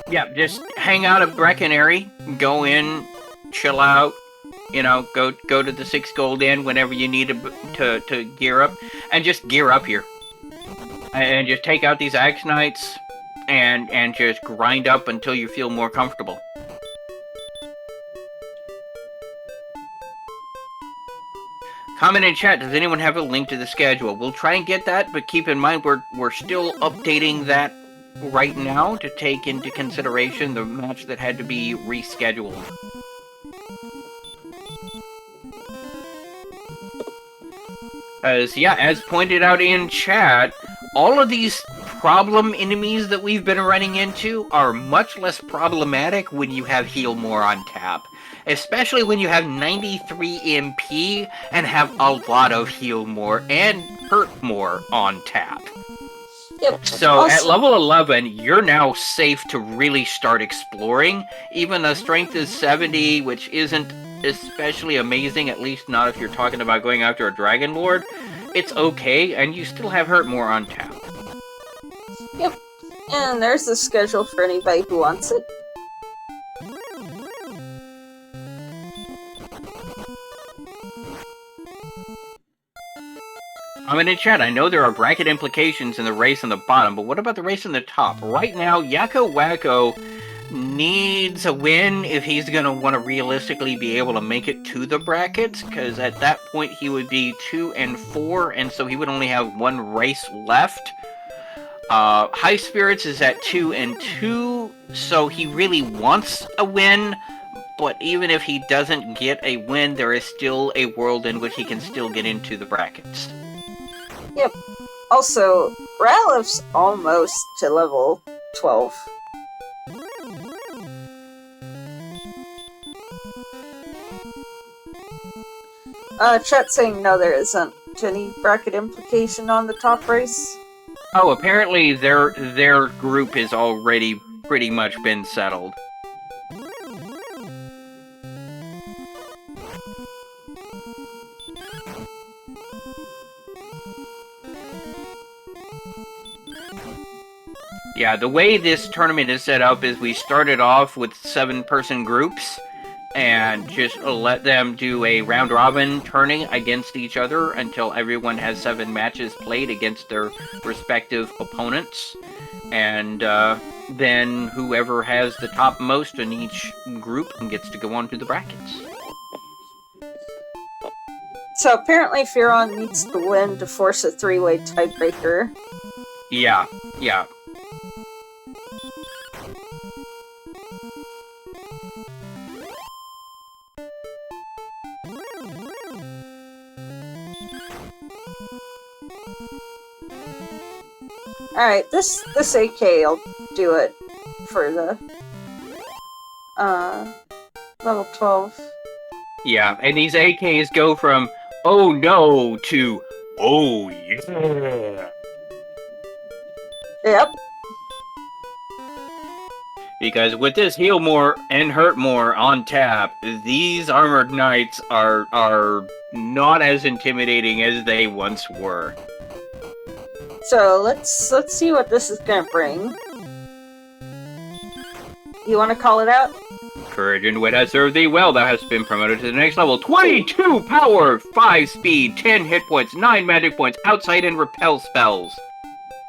B: Yeah, just hang out at Breckinary, go in, chill out, you know, go to the 6 Gold Inn whenever you need to gear up, and just gear up here. And just take out these Axe Knights, and just grind up until you feel more comfortable. Comment in chat, does anyone have a link to the schedule? We'll try and get that, but keep in mind we're still updating that right now to take into consideration the match that had to be rescheduled. As pointed out in chat, all of these problem enemies that we've been running into are much less problematic when you have Heal More on tap. Especially when you have 93 MP and have a lot of Heal More and Hurt More on tap.
A: Yep.
B: So
A: Also,
B: at level 11, you're now safe to really start exploring. Even though strength is 70, which isn't especially amazing, at least not if you're talking about going after a Dragonlord, it's okay, and you still have Hurt More on tap.
A: Yep. And there's the schedule for anybody who wants it.
B: I'm in chat. I know there are bracket implications in the race on the bottom, but what about the race on the top? Right now, YakkoWakko needs a win if he's going to want to realistically be able to make it to the brackets, because at that point he would be 2 and 4, and so he would only have one race left. Highspirits is at 2 and 2, so he really wants a win, but even if he doesn't get a win, there is still a world in which he can still get into the brackets.
A: Yep. Also, Ratlif's almost to level 12. Chat saying no, there isn't any bracket implication on the top race.
B: Oh, apparently their group is already pretty much been settled. Yeah, the way this tournament is set up is we started off with 7-person groups and just let them do a round-robin turning against each other until everyone has 7 matches played against their respective opponents. And then whoever has the top most in each group gets to go on to the brackets.
A: So apparently Faron needs to win to force a 3-way tiebreaker.
B: Yeah.
A: Alright, this AK will do it for the level 12.
B: Yeah, and these AKs go from oh no to oh yeah.
A: Yep.
B: Because with this Heal More and Hurt More on tap, these Armored Knights are not as intimidating as they once were.
A: So let's see what this is gonna bring. You wanna call it out?
B: Courage and wit has served thee well. Thou hast been promoted to the next level. 22 power, 5 speed, 10 hit points, 9 magic points, outside and repel spells.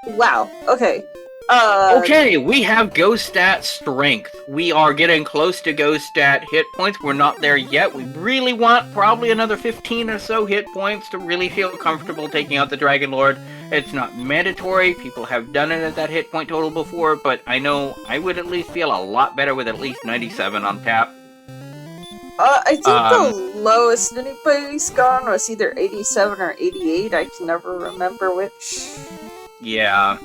A: Wow. Okay.
B: Okay, we have Ghost Stat Strength. We are getting close to Ghost Stat hit points. We're not there yet. We really want probably another 15 or so hit points to really feel comfortable taking out the Dragonlord. It's not mandatory. People have done it at that hit point total before, but I know I would at least feel a lot better with at least 97 on tap.
A: I think the lowest anybody's gone was either 87 or 88. I can never remember which.
B: Yeah.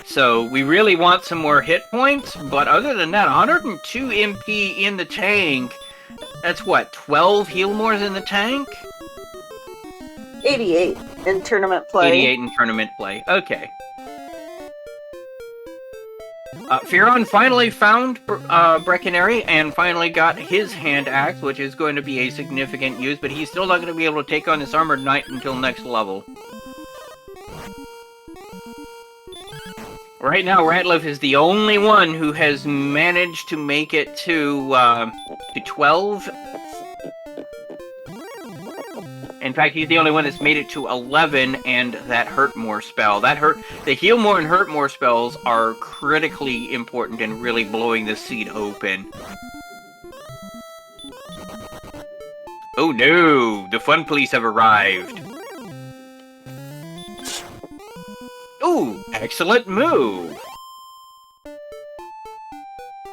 B: So we really want some more hit points, but other than that, 102 MP in the tank. That's what, 12 heal mores in the tank?
A: 88 in tournament play.
B: 88 in tournament play. Okay. Faron finally found Breckinary and finally got his hand axe, which is going to be a significant use, but he's still not going to be able to take on this Armored Knight until next level. Right now, Ratlif is the only one who has managed to make it to 12. In fact, he's the only one that's made it to 11 and that Hurt More spell. The Heal More and Hurt More spells are critically important in really blowing the seed open. Oh no! The Fun Police have arrived! Ooh, excellent move!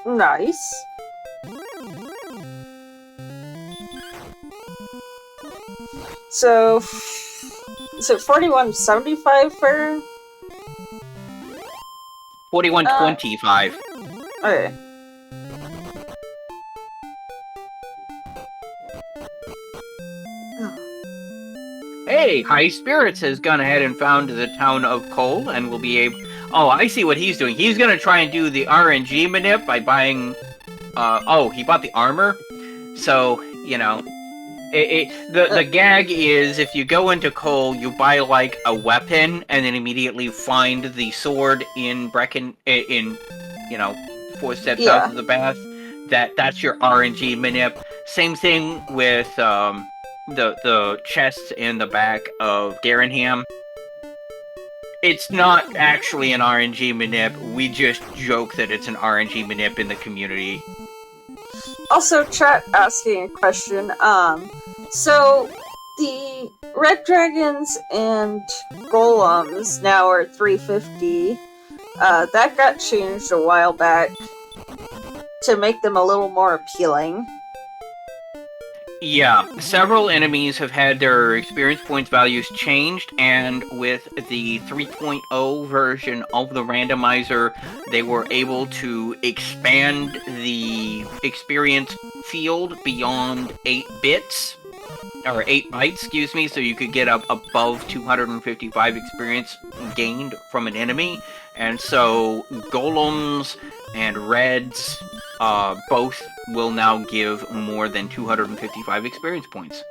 A: Nice. So, is it 4175 for?
B: 4125.
A: Okay.
B: Hey, Highspirits has gone ahead and found the town of Cole and will be able... Oh, I see what he's doing. He's going to try and do the RNG manip by buying... Oh, he bought the armor? So, you know... The gag is, if you go into Cole, you buy, like, a weapon, and then immediately find the sword in in 4 steps out of the bath. That's your RNG manip. Same thing with, the chests in the back of Darrenham. It's not actually an RNG manip. We just joke that it's an RNG manip in the community.
A: Also, chat asking a question. So the red dragons and golems now are 350. That got changed a while back to make them a little more appealing.
B: Yeah, several enemies have had their experience points values changed, and with the 3.0 version of the randomizer, they were able to expand the experience field beyond 8 bits, or 8 bytes, excuse me, so you could get up above 255 experience gained from an enemy, and so golems and reds both will now give more than 255 experience points.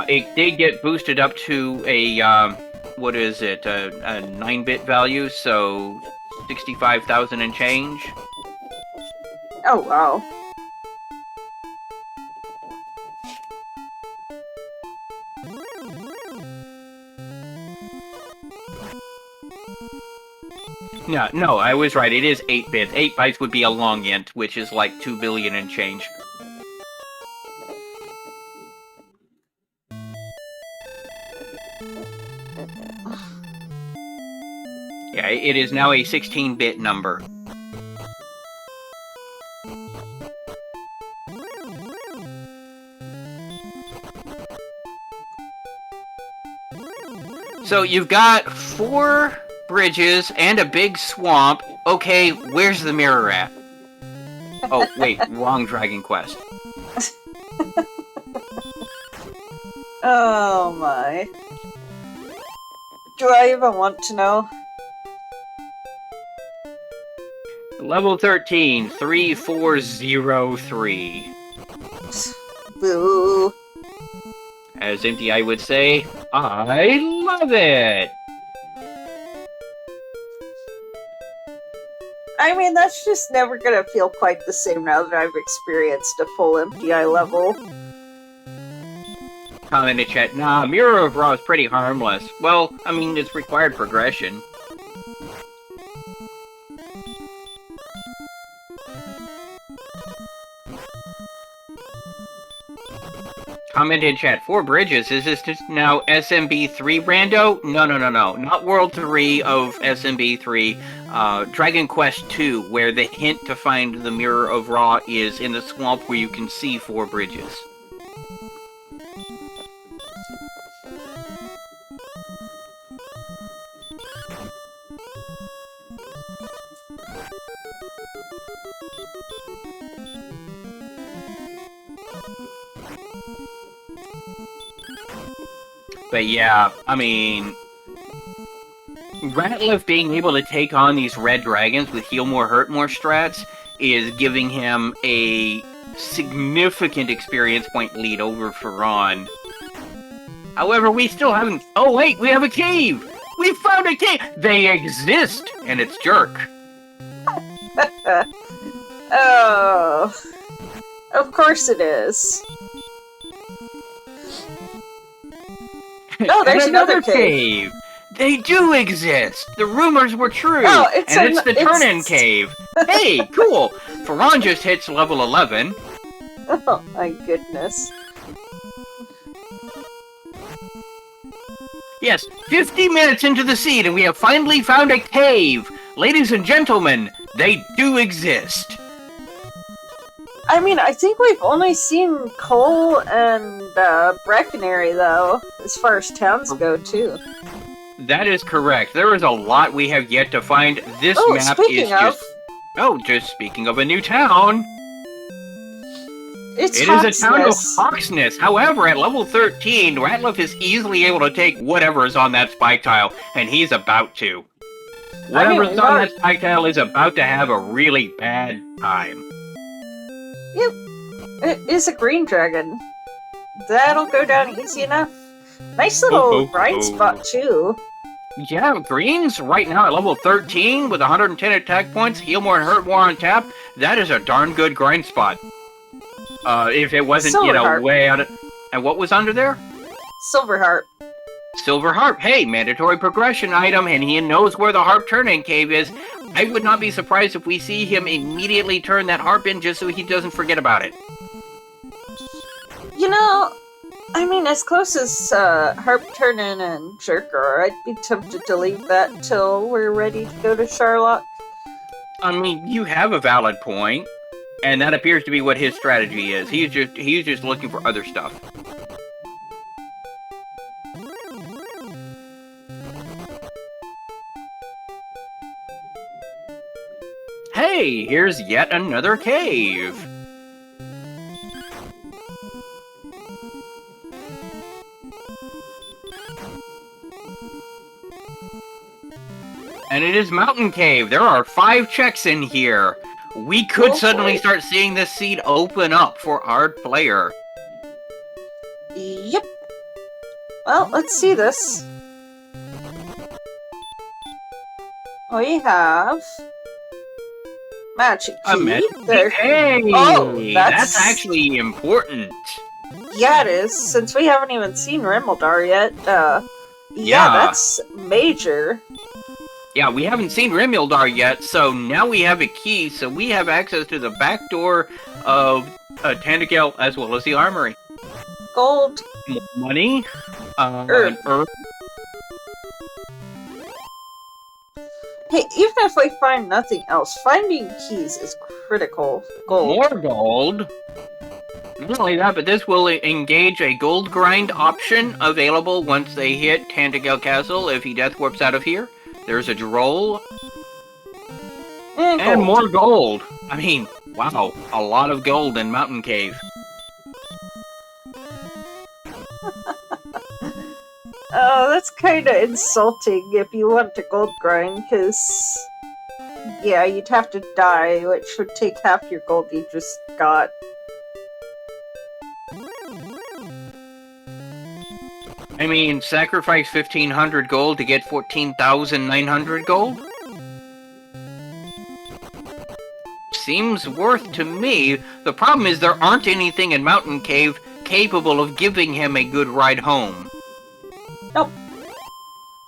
B: It did get boosted up to a, what is it, a 9-bit value, so 65,000 and change.
A: Oh, wow.
B: No, I was right. It is 8 bits. 8 bytes would be a long int, which is like 2 billion and change. Yeah, it is now a 16-bit number. So you've got 4 bridges and a big swamp. Okay, where's the mirror at? Oh, wait, wrong Dragon Quest.
A: Oh my. Do I even want to know?
B: Level 13, 3403.
A: Boo.
B: As Empty Eye would say, I love it!
A: I mean, that's just never gonna feel quite the same now that I've experienced a full Empty Eye level.
B: Comment in chat, nah, Mirror of Raw is pretty harmless. Well, I mean, it's required progression. Comment in chat, 4 bridges, is this just now SMB3 Rando? No, not World 3 of SMB3, Dragon Quest 2, where the hint to find the Mirror of Ra is in the swamp where you can see 4 bridges. But yeah, I mean, Ratliff being able to take on these red dragons with heal more, hurt more strats is giving him a significant experience point lead over Faron. However, we still haven't... Oh wait, we have a cave! We found a cave! They exist! And it's Jerk.
A: Oh. Of course it is. Oh, there's another cave.
B: They do exist. The rumors were true.
A: Oh, it's
B: the turn-in cave. Hey, cool. Faron just hits level 11.
A: Oh my goodness.
B: Yes, 50 minutes into the seed and we have finally found a cave. Ladies and gentlemen, they do exist.
A: I mean, I think we've only seen Cole and Breckinary, though, as far as towns go, too.
B: That is correct. There is a lot we have yet to find. This map is just... Oh, just speaking of a new town.
A: It
B: is a town of Hawksness. However, at level 13, Ratlif is easily able to take whatever is on that spike tile, and he's about to. Whatever's on that spike tile is about to have a really bad time.
A: Yep. It is a green dragon. That'll go down easy enough. Nice little grind spot, too.
B: Yeah, Green's right now at level 13 with 110 attack points, heal more and hurt more on tap. That is a darn good grind spot. If it wasn't, way out of... And what was under there?
A: Silver Harp.
B: Silver Harp. Hey, mandatory progression item, and he knows where the Harp turn-in cave is. I would not be surprised if we see him immediately turn that Harp in just so he doesn't forget about it.
A: You know, I mean, as close as Harp Turn-In and Jerker, I'd be tempted to leave that till we're ready to go to Charlotte.
B: I mean, you have a valid point, and that appears to be what his strategy is. He's just looking for other stuff. Hey, here's yet another cave. And it is Mountain Cave. There are 5 checks in here. We could suddenly start seeing this seed open up for our player.
A: Yep. Well, let's see this. We have... Magic Key.
B: Hey! Oh, that's actually important.
A: Yeah, it is. Since we haven't even seen Rimeldar yet. Yeah, that's major.
B: Yeah, we haven't seen Rimeldar yet, so now we have a key, so we have access to the back door of Tandagel as well as the armory.
A: Gold.
B: Money.
A: Herb. Hey, even if we find nothing else, finding keys is critical. Gold.
B: More gold. Not only that, but this will engage a gold grind option available once they hit Tandagel Castle if he death warps out of here. There's a droll. And more gold. I mean, wow, a lot of gold in Mountain Cave.
A: Oh, that's kind of insulting if you want to gold grind, because, yeah, you'd have to die, which would take half your gold you just got.
B: I mean, sacrifice 1,500 gold to get 14,900 gold? Seems worth to me. The problem is there aren't anything in Mountain Cave capable of giving him a good ride home.
A: Nope.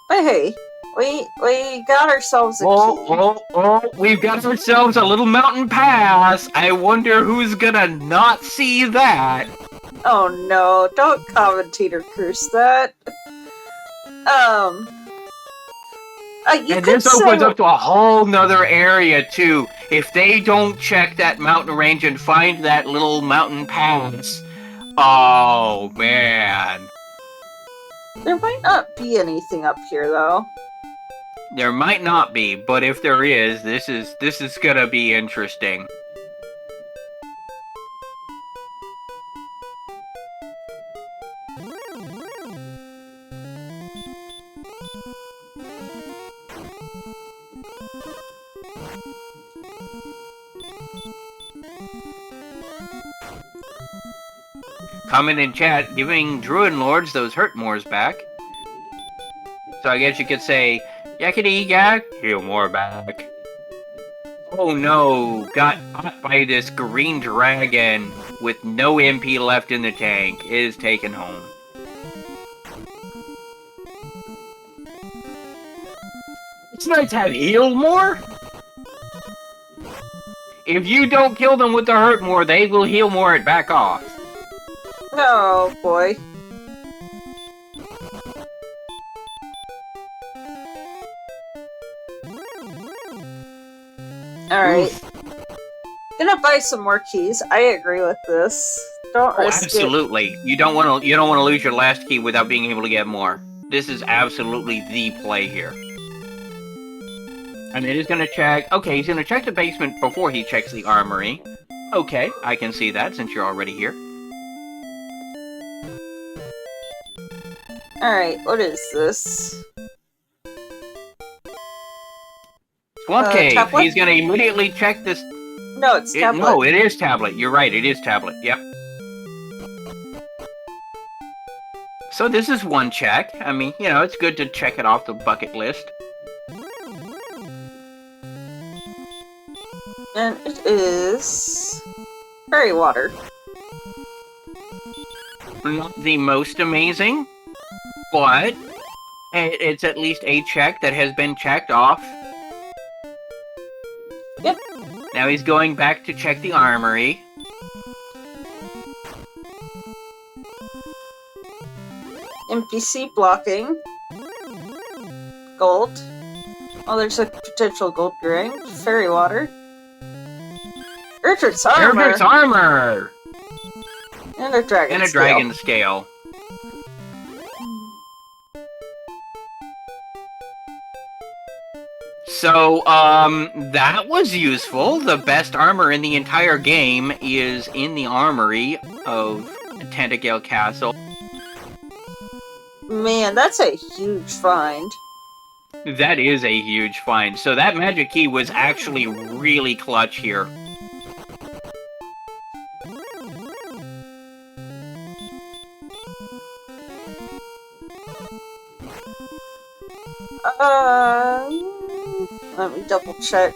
A: But hey, we got ourselves a key.
B: We've got ourselves a little mountain pass. I wonder who's gonna not see that.
A: Oh no, don't commentator curse that.
B: And this opens up to a whole nother area too. If they don't check that mountain range and find that little mountain pass, oh man.
A: There might not be anything up here though.
B: There might not be, but if there is, this is gonna be interesting. Comment in chat, giving Dragonlords those hurt mores back. So I guess you could say, yakety yak, heal more back. Oh no, got caught by this green dragon with no MP left in the tank. It is taken home. These knights have heal more? If you don't kill them with the hurt more, they will heal more and back off.
A: Oh boy. Alright. Gonna buy some more keys. I agree with this. Don't risk
B: absolutely. You don't want to lose your last key without being able to get more. This is absolutely the play here. And it is going to check... Okay, he's going to check the basement before he checks the armory. Okay, I can see that since you're already here.
A: Alright, what is this?
B: Swamp Cave.
A: Tablet?
B: He's going to immediately check this...
A: No, it's tablet.
B: No, it is tablet. You're right, it is tablet. Yep. So this is one check. I mean, you know, it's good to check it off the bucket list.
A: And it is... fairy water.
B: Not the most amazing, but it's at least a check that has been checked off.
A: Yep.
B: Now he's going back to check the armory.
A: NPC blocking. Gold. Oh, there's a potential gold ring. Fairy water. Richard's armor!
B: Richard's armor!
A: And a dragon
B: And a
A: scale.
B: dragon scale. So, that was useful. The best armor in the entire game is in the armory of Tentagale Castle.
A: Man, that's a huge find.
B: That is a huge find. So that magic key was actually really clutch here.
A: Let me double check.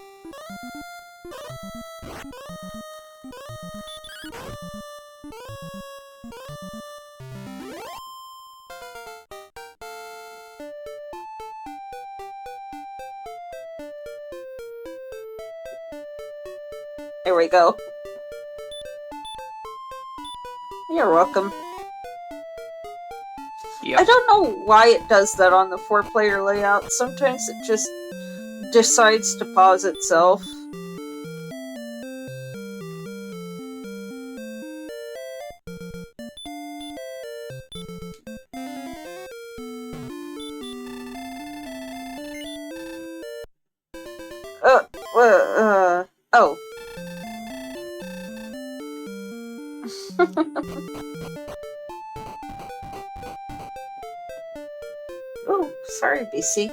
A: There we go. You're welcome.
B: Yep.
A: I don't know why it does that on the 4-player layout. Sometimes it just decides to pause itself. Oh. Oh, sorry, BC.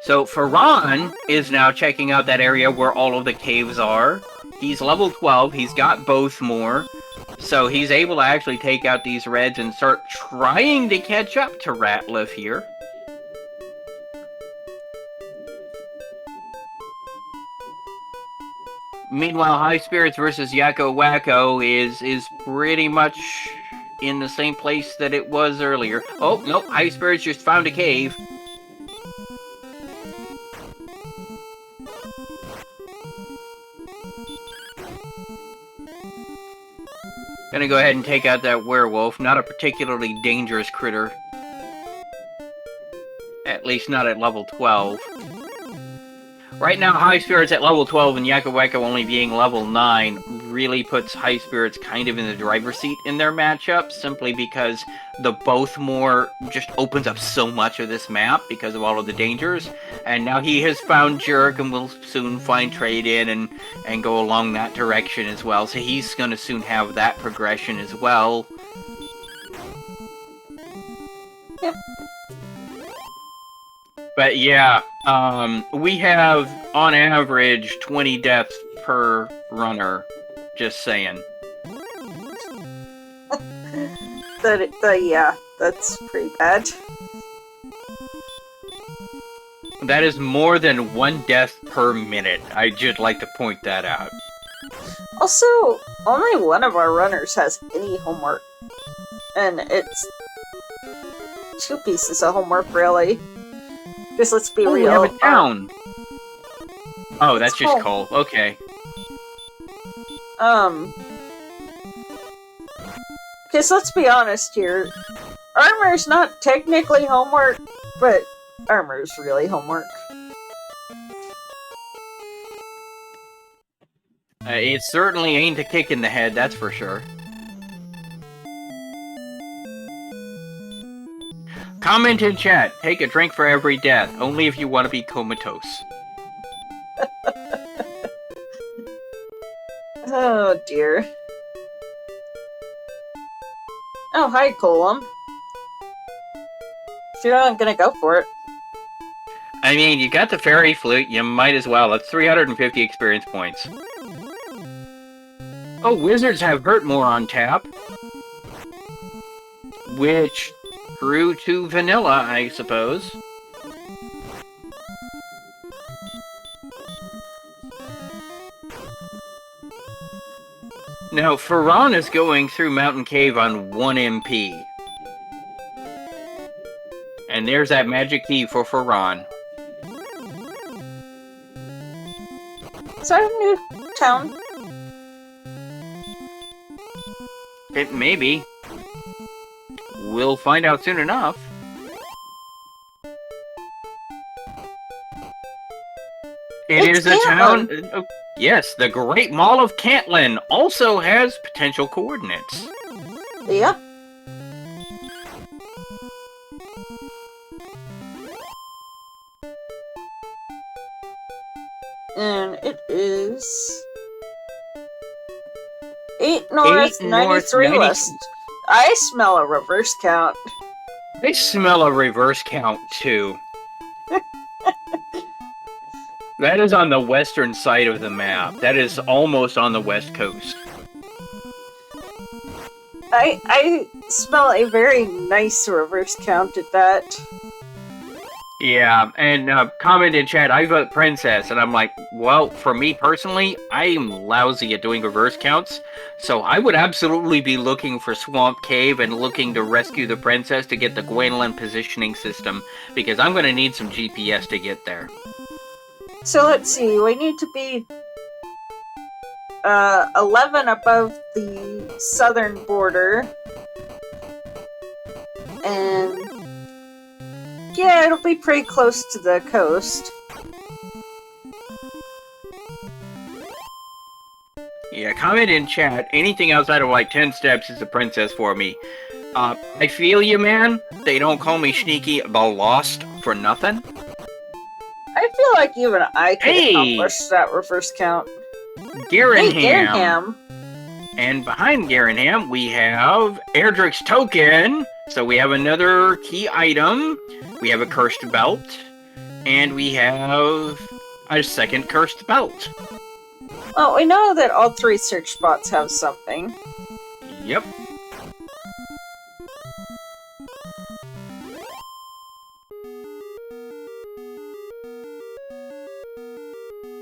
B: So Faron is now checking out that area where all of the caves are. He's level 12, he's got both more. So he's able to actually take out these reds and start trying to catch up to Ratlif here. Meanwhile, Highspirits versus YakkoWakko is pretty much in the same place that it was earlier. Oh, nope, Highspirits just found a cave. Gonna go ahead and take out that werewolf. Not a particularly dangerous critter. At least not at level 12. Right now, Highspirits at level 12 and YakkoWakko only being level 9 really puts Highspirits kind of in the driver's seat in their matchup, simply because the both more just opens up so much of this map because of all of the dangers. And now he has found Jerk and will soon find Trade-In and go along that direction as well. So he's going to soon have that progression as well.
A: Yep.
B: But yeah, we have, on average, 20 deaths per runner. Just saying.
A: Yeah, that's pretty bad.
B: That is more than 1 death per minute. I'd just like to point that out.
A: Also, only one of our runners has any homework. And it's 2 pieces of homework, really. Just let's be real.
B: We have a town. Oh, that's just
A: coal.
B: coal. Okay.
A: Because let's be honest here, armor's not technically homework, but armor's really homework.
B: It certainly ain't a kick in the head, that's for sure. Comment in chat. Take a drink for every death. Only if you want to be comatose.
A: Oh dear. Oh, hi, Colum. If you're not gonna go for it.
B: I mean, you got the fairy flute, you might as well. That's 350 experience points. Oh, wizards have hurt more on tap. Which grew to vanilla, I suppose. Now, Faron is going through Mountain Cave on 1 MP. And there's that magic key for Faron.
A: Is that a new town?
B: It may be. We'll find out soon enough. It is a town... yes, the Great Mall of Cantlin also has potential coordinates.
A: Yeah. And it is... 8 north, 93 west. I smell a reverse count.
B: I smell a reverse count, too. That is on the western side of the map. That is almost on the west coast.
A: I smell a very nice reverse count at that.
B: Yeah, and comment in chat, I vote princess, and I'm like, well, for me personally, I'm lousy at doing reverse counts, so I would absolutely be looking for Swamp Cave and looking to rescue the princess to get the Gwendolyn positioning system, because I'm going to need some GPS to get there.
A: So let's see, we need to be 11 above the southern border, and yeah, it'll be pretty close to the coast.
B: Yeah, comment in chat. Anything outside of like 10 steps is a princess for me. I feel you, man. They don't call me Sneaky the Lost for nothing.
A: I feel like even I could accomplish that reverse count.
B: Garenham.
A: Hey, Garenham.
B: And behind Garenham, we have Erdrick's Token. So we have another key item. We have a cursed belt. And we have a second cursed belt.
A: Well, we know that all 3 search spots have something.
B: Yep.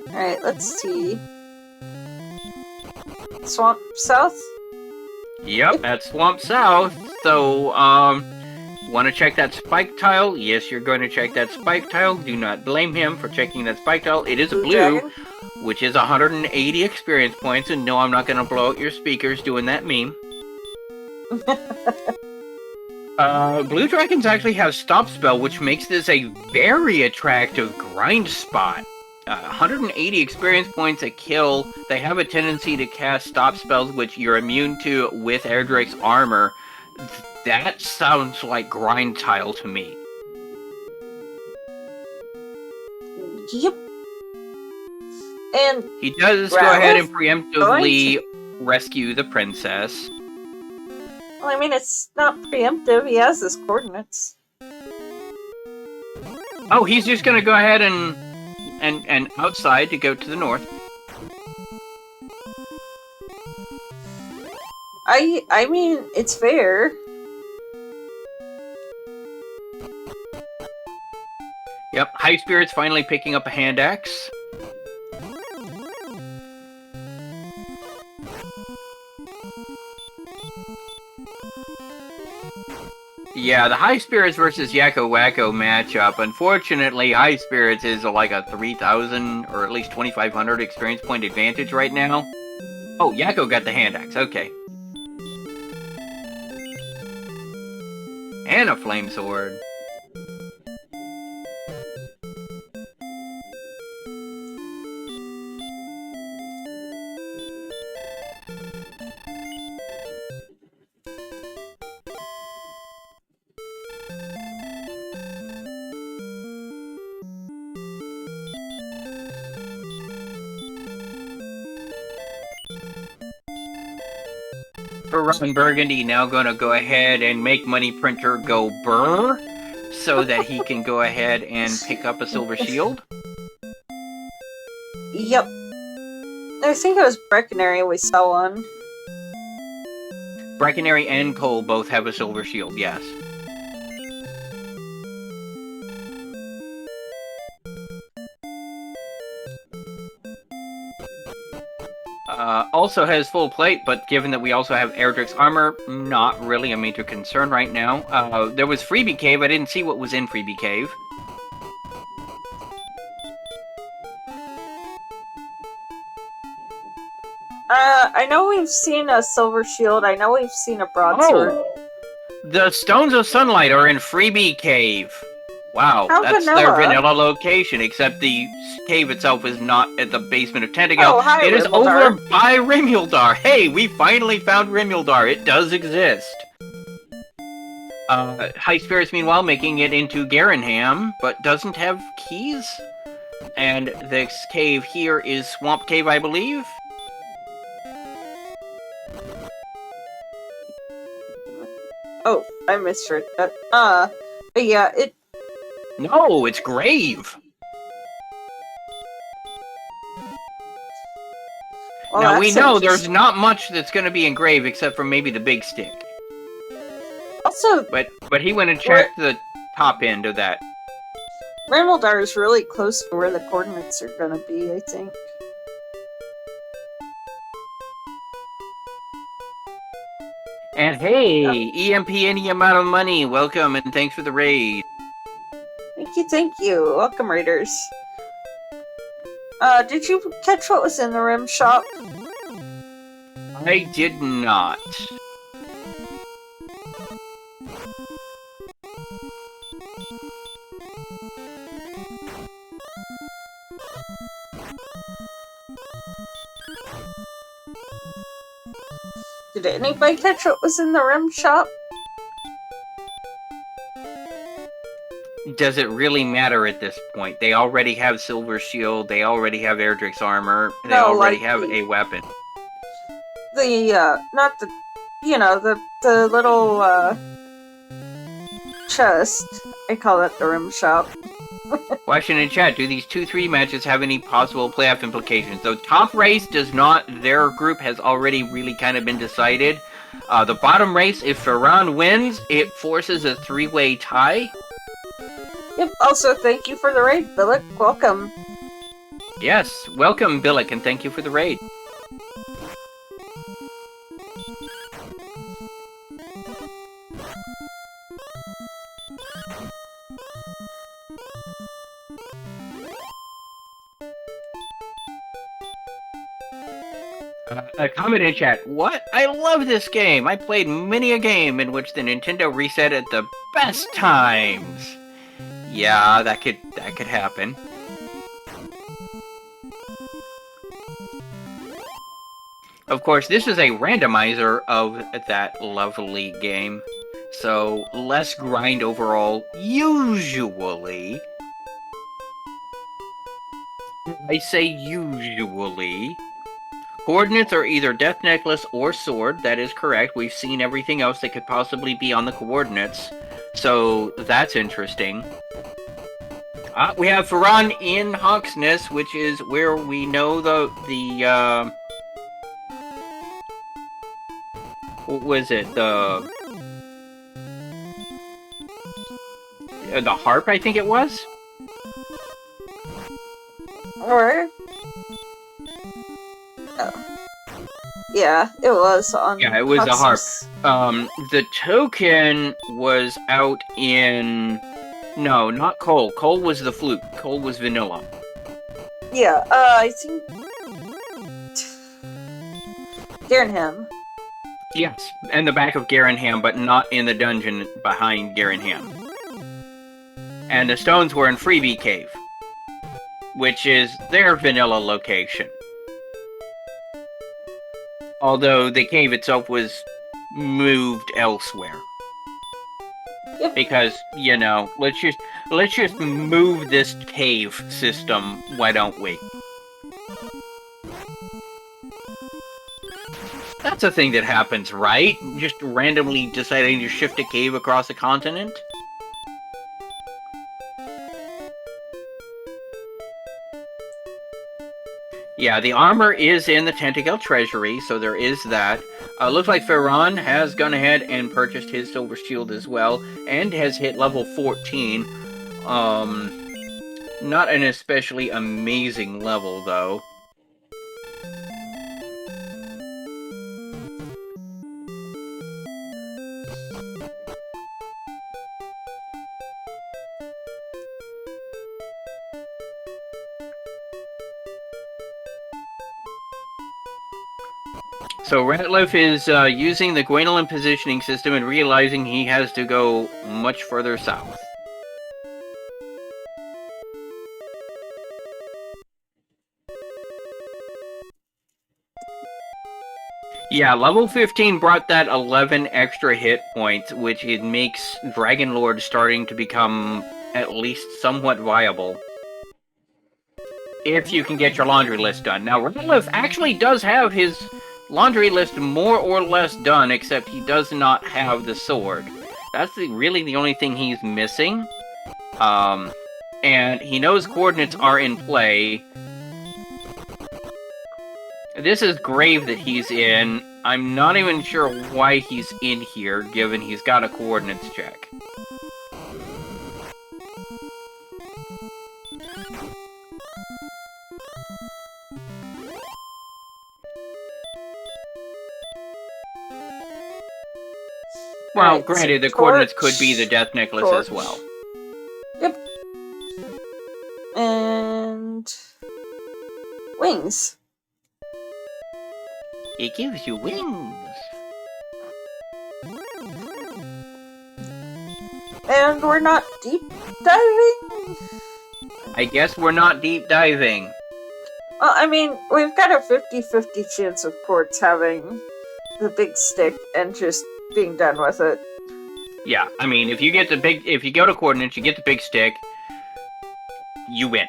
A: Alright, let's see. Swamp South?
B: Yep, that's Swamp South. So, want to check that spike tile? Yes, you're going to check that spike tile. Do not blame him for checking that spike tile. It is a blue, which is 180 experience points. And no, I'm not going to blow out your speakers doing that meme. Blue dragons actually have stop spell, which makes this a very attractive grind spot. 180 experience points a kill. They have a tendency to cast stop spells, which you're immune to with Erdrick's armor. That sounds like grind tile to me.
A: Yep. And
B: he does go ahead and preemptively rescue the princess.
A: Well, I mean, it's not preemptive. He has his coordinates.
B: Oh, he's just gonna go ahead and outside to go to the north.
A: I mean, it's fair.
B: Yep, Highspirits finally picking up a hand axe. Yeah, the Highspirits versus YakkoWakko matchup. Unfortunately, Highspirits is like a 3,000 or at least 2,500 experience point advantage right now. Oh, Yakko got the hand axe. Okay. and a flame sword. FearonBurgundy now gonna go ahead and make money printer go burr, so that he can go ahead and pick up a silver shield.
A: Yep. I think it was Breckinary we saw one.
B: Breckinary and Cole both have a silver shield, yes. Also has full plate, but given that we also have Erdrick's armor, not really a major concern right now. There was Freebie Cave. I didn't see what was in Freebie Cave.
A: I know we've seen a silver shield. I know we've seen a broadsword.
B: Oh! The Stones of Sunlight are in Freebie Cave. Wow,
A: How
B: that's
A: vanilla.
B: their vanilla location, except the cave itself is not at the basement of Tentagal.
A: Oh, hi,
B: it is
A: Rimuldar.
B: over by Rimuldar. Hey, we finally found Rimuldar. It does exist. Highspirits, meanwhile, making it into Garenham, but doesn't have keys. And this cave here is Swamp Cave, I believe.
A: Oh, I misread that. But yeah, it...
B: No, it's Grave.
A: Well,
B: now, we
A: that's
B: know
A: interesting.
B: there's not much that's going to be in Grave except for maybe the big stick.
A: Also,
B: But he went and checked the top end of that.
A: Rimuldar is really close to where the coordinates are gonna be, I think.
B: And hey, EMP any amount of money, welcome and thanks for the raid.
A: Thank you. Welcome, Raiders. Did you catch what was in the rim shop?
B: I did not.
A: Did anybody catch what was in the rim shop?
B: Does it really matter at this point? They already have Silver Shield, they already have Erdrick's armor, they
A: No,
B: already
A: like
B: have
A: the-
B: a weapon.
A: Not the, the little, chest. I call it the rim shop.
B: Question in chat, do these 2-3 matches have any possible playoff implications? So top race does not, their group has already really kind of been decided. The bottom race, if Faron wins, it forces a 3-way tie.
A: Yep, also thank you for the raid, Billick. Welcome.
B: Yes, welcome Billick, and thank you for the raid. A comment in chat. What? I love this game. I played many a game in which the Nintendo reset at the best times. Yeah, that could happen. Of course, this is a randomizer of that lovely game, so less grind overall, usually. I say usually. Coordinates are either Death Necklace or Sword, that is correct. We've seen everything else that could possibly be on the coordinates, so that's interesting. We have Faron in Hawksness, which is where we know what was it? The harp, I think it was?
A: Or... Yeah, it was on...
B: Yeah, it was a harp.
A: Hawksness.
B: The token was out in... No, not Cole. Cole was the flute. Cole was vanilla.
A: Yeah, I think... Garenham.
B: Yes, in the back of Garenham, but not in the dungeon behind Garenham. And the stones were in Freebie Cave, which is their vanilla location. Although the cave itself was moved elsewhere.
A: Yep.
B: Because, you know, let's just move this cave system, why don't we? That's a thing that happens, right? Just randomly deciding to shift a cave across a continent? Yeah, the armor is in the Tentacle Treasury, so there is that. Looks like Faron has gone ahead and purchased his Silver Shield as well, and has hit level 14. Not an especially amazing level, though. So Ratliff is using the Gwendolyn positioning system and realizing he has to go much further south. Yeah, level 15 brought that 11 extra hit points, which it makes Dragonlord starting to become at least somewhat viable. If you can get your laundry list done. Now, Ratliff actually does have his laundry list more or less done, except he does not have the sword. That's really the only thing he's missing. And he knows coordinates are in play. This is Grave that he's in. I'm not even sure why he's in here, given he's got a coordinates check. Well,
A: Right,
B: granted,
A: so
B: the coordinates could be the death necklace as well.
A: Yep. And wings.
B: It gives you wings.
A: And we're not deep diving?
B: I guess we're not deep diving.
A: Well, I mean, we've got a 50-50 chance of Quartz having the big stick and just being done with it.
B: Yeah, I mean, if you go to coordinates, you get the big stick, you win.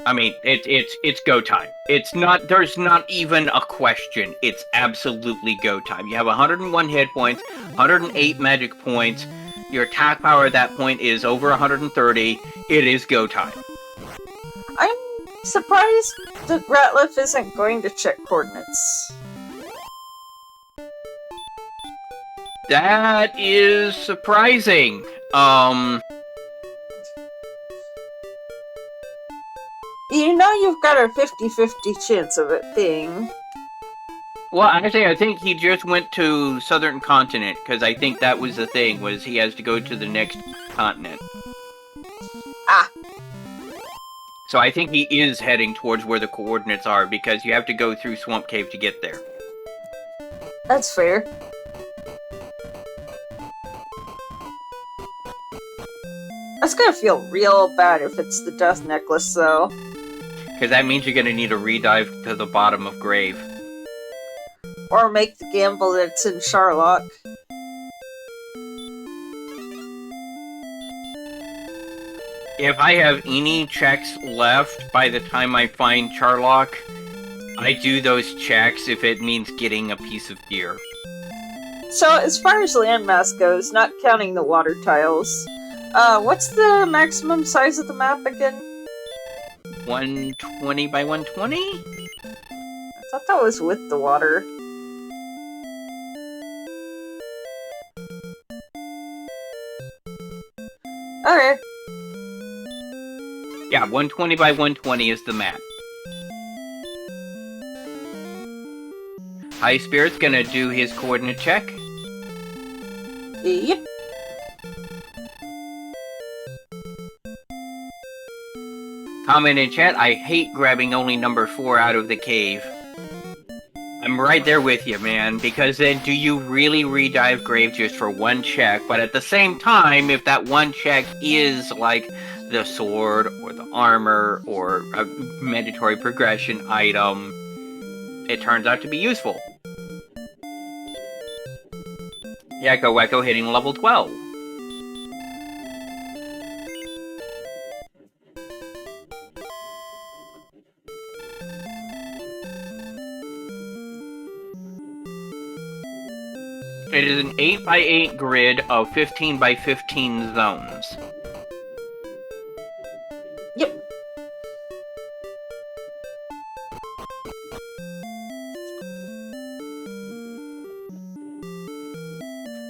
B: I mean, it's go time. There's not even a question. It's absolutely go time. You have 101 hit points, 108 magic points. Your attack power at that point is over 130. It is go time.
A: I'm surprised that Ratliff isn't going to check coordinates.
B: That is surprising.
A: You know you've got a 50-50 chance of it being.
B: Well, actually, I think he just went to Southern Continent, because I think that was the thing, was he has to go to the next continent.
A: Ah.
B: So I think he is heading towards where the coordinates are, because you have to go through Swamp Cave to get there.
A: That's fair. That's gonna feel real bad if it's the death necklace, though.
B: Because that means you're going to need a redive to the bottom of Grave.
A: Or make the gamble that it's in Charlock.
B: If I have any checks left by the time I find Charlock, I do those checks if it means getting a piece of gear.
A: So, as far as landmass goes, not counting the water tiles, what's the maximum size of the map again?
B: 120 by 120?
A: I thought that was with the water. Okay.
B: Yeah, 120 by 120 is the map. Highspirits gonna do his coordinate check.
A: Yep. Comment
B: in chat, I hate grabbing only number 4 out of the cave. I'm right there with you, man, because then do you really redive grave just for one check? But at the same time, if that one check is like the sword or the armor or a mandatory progression item, it turns out to be useful. YakkoWakko hitting level 12. It is an 8x8 grid of 15x15 zones.
A: Yep.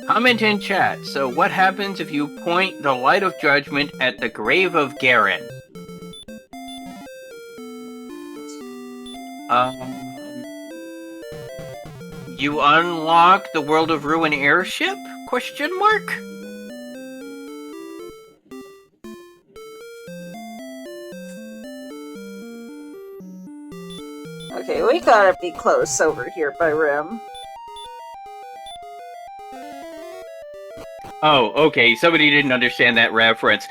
B: Comment in chat. So what happens if you point the light of judgment at the grave of Garen? You unlock the World of Ruin airship? Question mark?
A: Okay, we gotta be close over here by Rim.
B: Oh, okay. Somebody didn't understand that reference.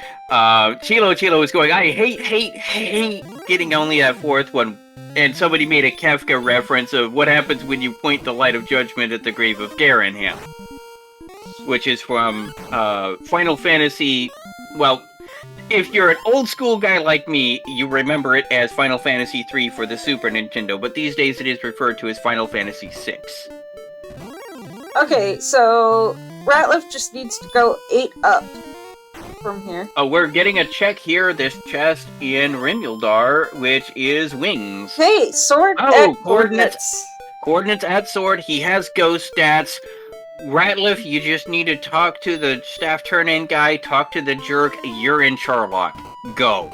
B: Chilo is going, I hate getting only that fourth one. And somebody made a Kefka reference of what happens when you point the light of judgment at the grave of Garanham. Which is from Final Fantasy. Well, if you're an old school guy like me, you remember it as Final Fantasy III for the Super Nintendo, but these days it is referred to as Final Fantasy VI.
A: Okay, so Ratliff just needs to go 8 up from here.
B: Oh, we're getting a check here, this chest in Rimildar, which is wings.
A: Hey, sword
B: Oh,
A: at coordinates.
B: Coordinates at sword, he has ghost stats. Ratliff, you just need to talk to the staff turn-in guy, talk to the jerk, you're in Charlock. Go.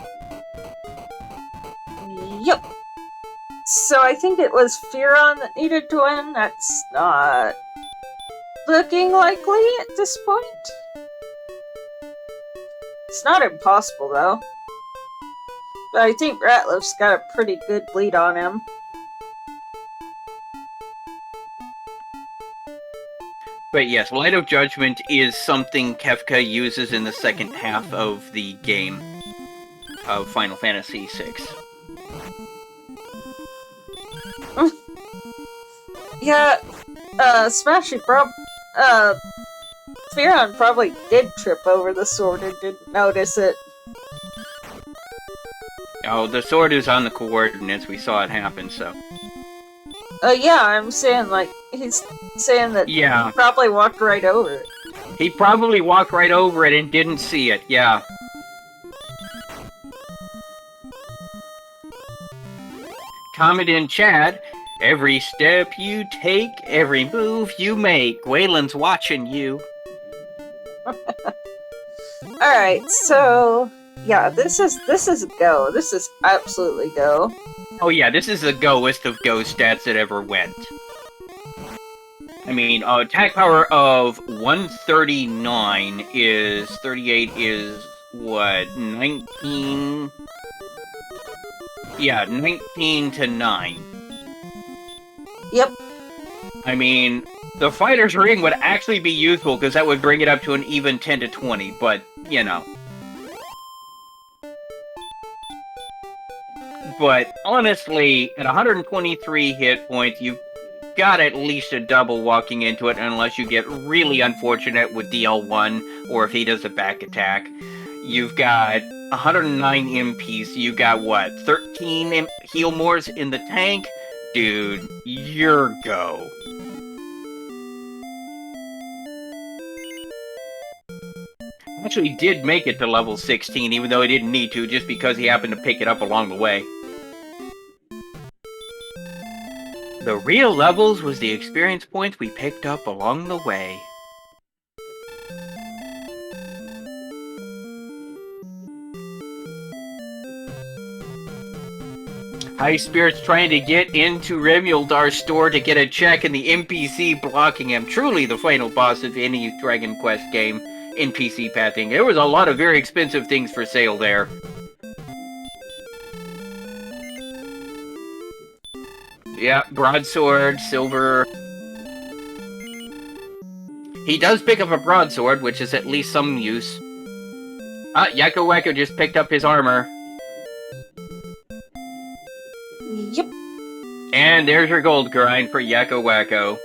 A: Yep. So I think it was Faron that needed to win. That's not looking likely at this point. It's not impossible, though. But I think Ratliff's got a pretty good lead on him.
B: But yes, Light of Judgment is something Kefka uses in the second half of the game of Final Fantasy VI.
A: Yeah, Faron probably did trip over the sword and didn't notice it.
B: Oh, the sword is on the coordinates, we saw it happen, so...
A: Yeah, I'm saying, like, he's saying that he probably walked right over it.
B: He probably walked right over it and didn't see it, yeah. Comment in chat, every step you take, every move you make, Waylon's watching you.
A: Alright, so... yeah, this is go. This is absolutely go.
B: Oh yeah, this is the goest of go stats that ever went. I mean, attack power of 139 is... 38 is... what? 19... yeah, 19 to 9.
A: Yep.
B: I mean, the fighter's ring would actually be useful, because that would bring it up to an even 10 to 20, but, you know. But, honestly, at 123 hit points, you've got at least a double walking into it, unless you get really unfortunate with DL1, or if he does a back attack. You've got 109 MP, so you got, what, 13 heal mores in the tank? Dude, you're go. Actually did make it to level 16, even though he didn't need to, just because he happened to pick it up along the way. The real levels was the experience points we picked up along the way. Highspirits trying to get into Remuldar's store to get a check, and the NPC blocking him. Truly the final boss of any Dragon Quest game. NPC pathing. There was a lot of very expensive things for sale there. Yeah, broadsword, silver. He does pick up a broadsword, which is at least some use. YakkoWakko just picked up his armor.
A: Yep.
B: And there's your gold grind for YakkoWakko.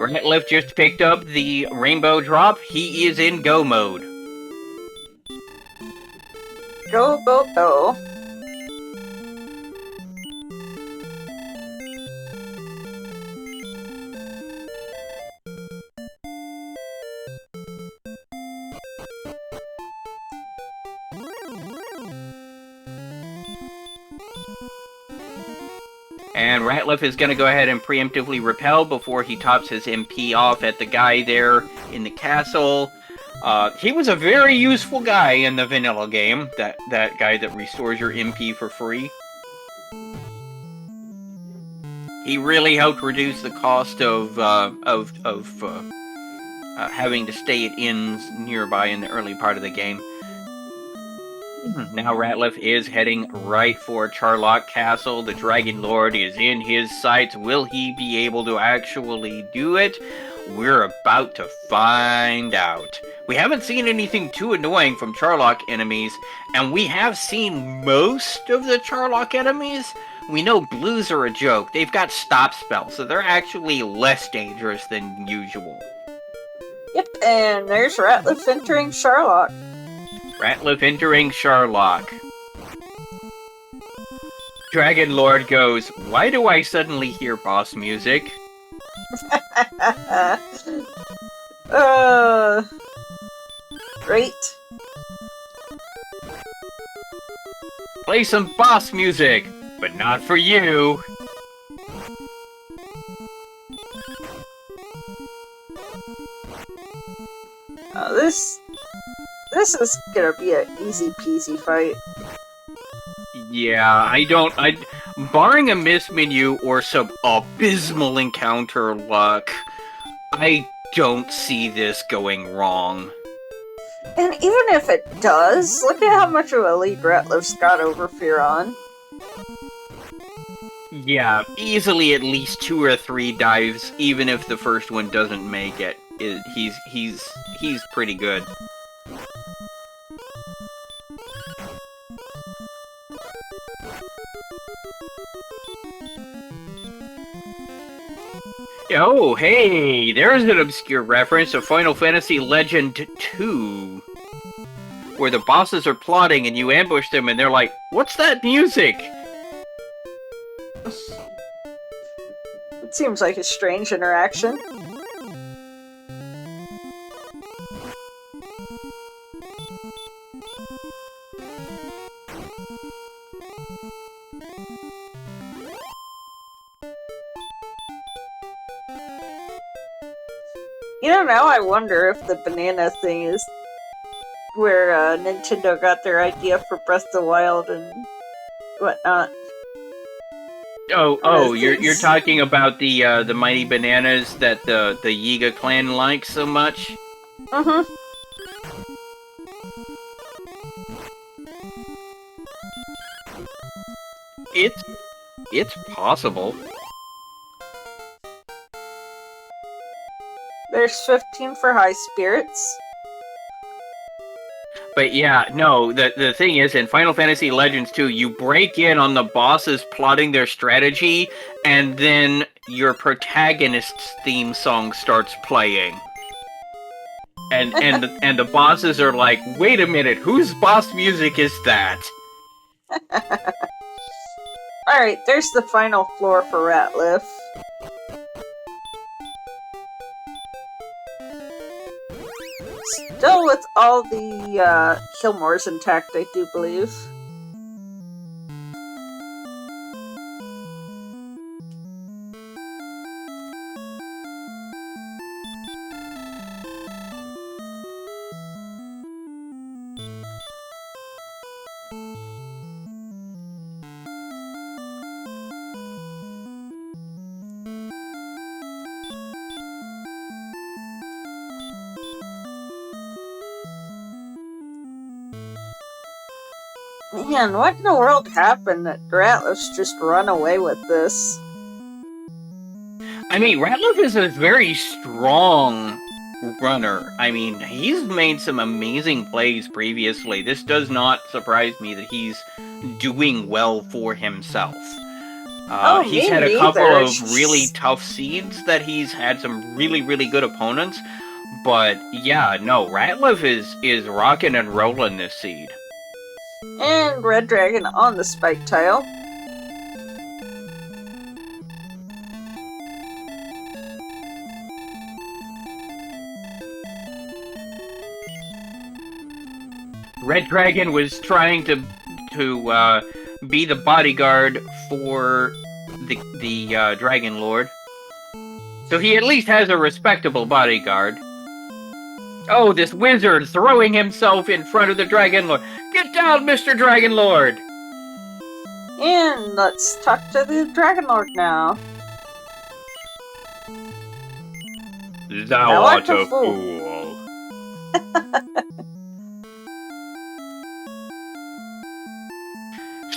B: Ratlif just picked up the rainbow drop. He is in go mode.
A: Go, go, go.
B: And Ratlif is going to go ahead and preemptively repel before he tops his MP off at the guy there in the castle. He was a very useful guy in the vanilla game, that guy that restores your MP for free. He really helped reduce the cost of having to stay at inns nearby in the early part of the game. Now Ratlif is heading right for Charlock Castle. The Dragonlord is in his sights. Will he be able to actually do it? We're about to find out. We haven't seen anything too annoying from Charlock enemies, and we have seen most of the Charlock enemies. We know blues are a joke. They've got stop spells, so they're actually less dangerous than usual.
A: Yep, and there's Ratlif entering Charlock.
B: Ratlif entering Charlock. Dragonlord goes, "Why do I suddenly hear boss music?"
A: Great.
B: Play some boss music, but not for you.
A: This is gonna be an easy peasy fight.
B: Yeah, barring a miss menu or some abysmal encounter luck, I don't see this going wrong.
A: And even if it does, look at how much of a lead Ratlif's got over Faron.
B: Yeah, easily at least 2 or 3 dives, even if the first one doesn't make it. He's pretty good. Oh, hey, there's an obscure reference to Final Fantasy Legend 2, where the bosses are plotting and you ambush them and they're like, "What's that music?"
A: It seems like a strange interaction. You know, now I wonder if the banana thing is where Nintendo got their idea for Breath of the Wild and whatnot.
B: Oh, you're talking about the mighty bananas that the Yiga clan likes so much?
A: Mm-hmm.
B: It's possible.
A: There's 15 for Highspirits.
B: But yeah, no, the thing is, in Final Fantasy Legends 2, you break in on the bosses plotting their strategy, and then your protagonist's theme song starts playing. And the bosses are like, "Wait a minute, whose boss music is that?"
A: Alright, there's the final floor for Ratlif. Still with all the Killmores intact, I do believe. Man, what in the world happened that Ratliff's just run away with this?
B: I mean, Ratliff is a very strong runner. I mean, he's made some amazing plays previously. This does not surprise me that he's doing well for himself. He's had a couple of really tough seeds that he's had some really, really good opponents. But yeah, no, Ratliff is rocking and rolling this seed.
A: And Red Dragon on the spike tile.
B: Red Dragon was trying to be the bodyguard for the Dragonlord. So he at least has a respectable bodyguard. Oh, this wizard throwing himself in front of the Dragonlord. Get down, Mr. Dragonlord!
A: And let's talk to the Dragonlord now.
B: Thou art a fool.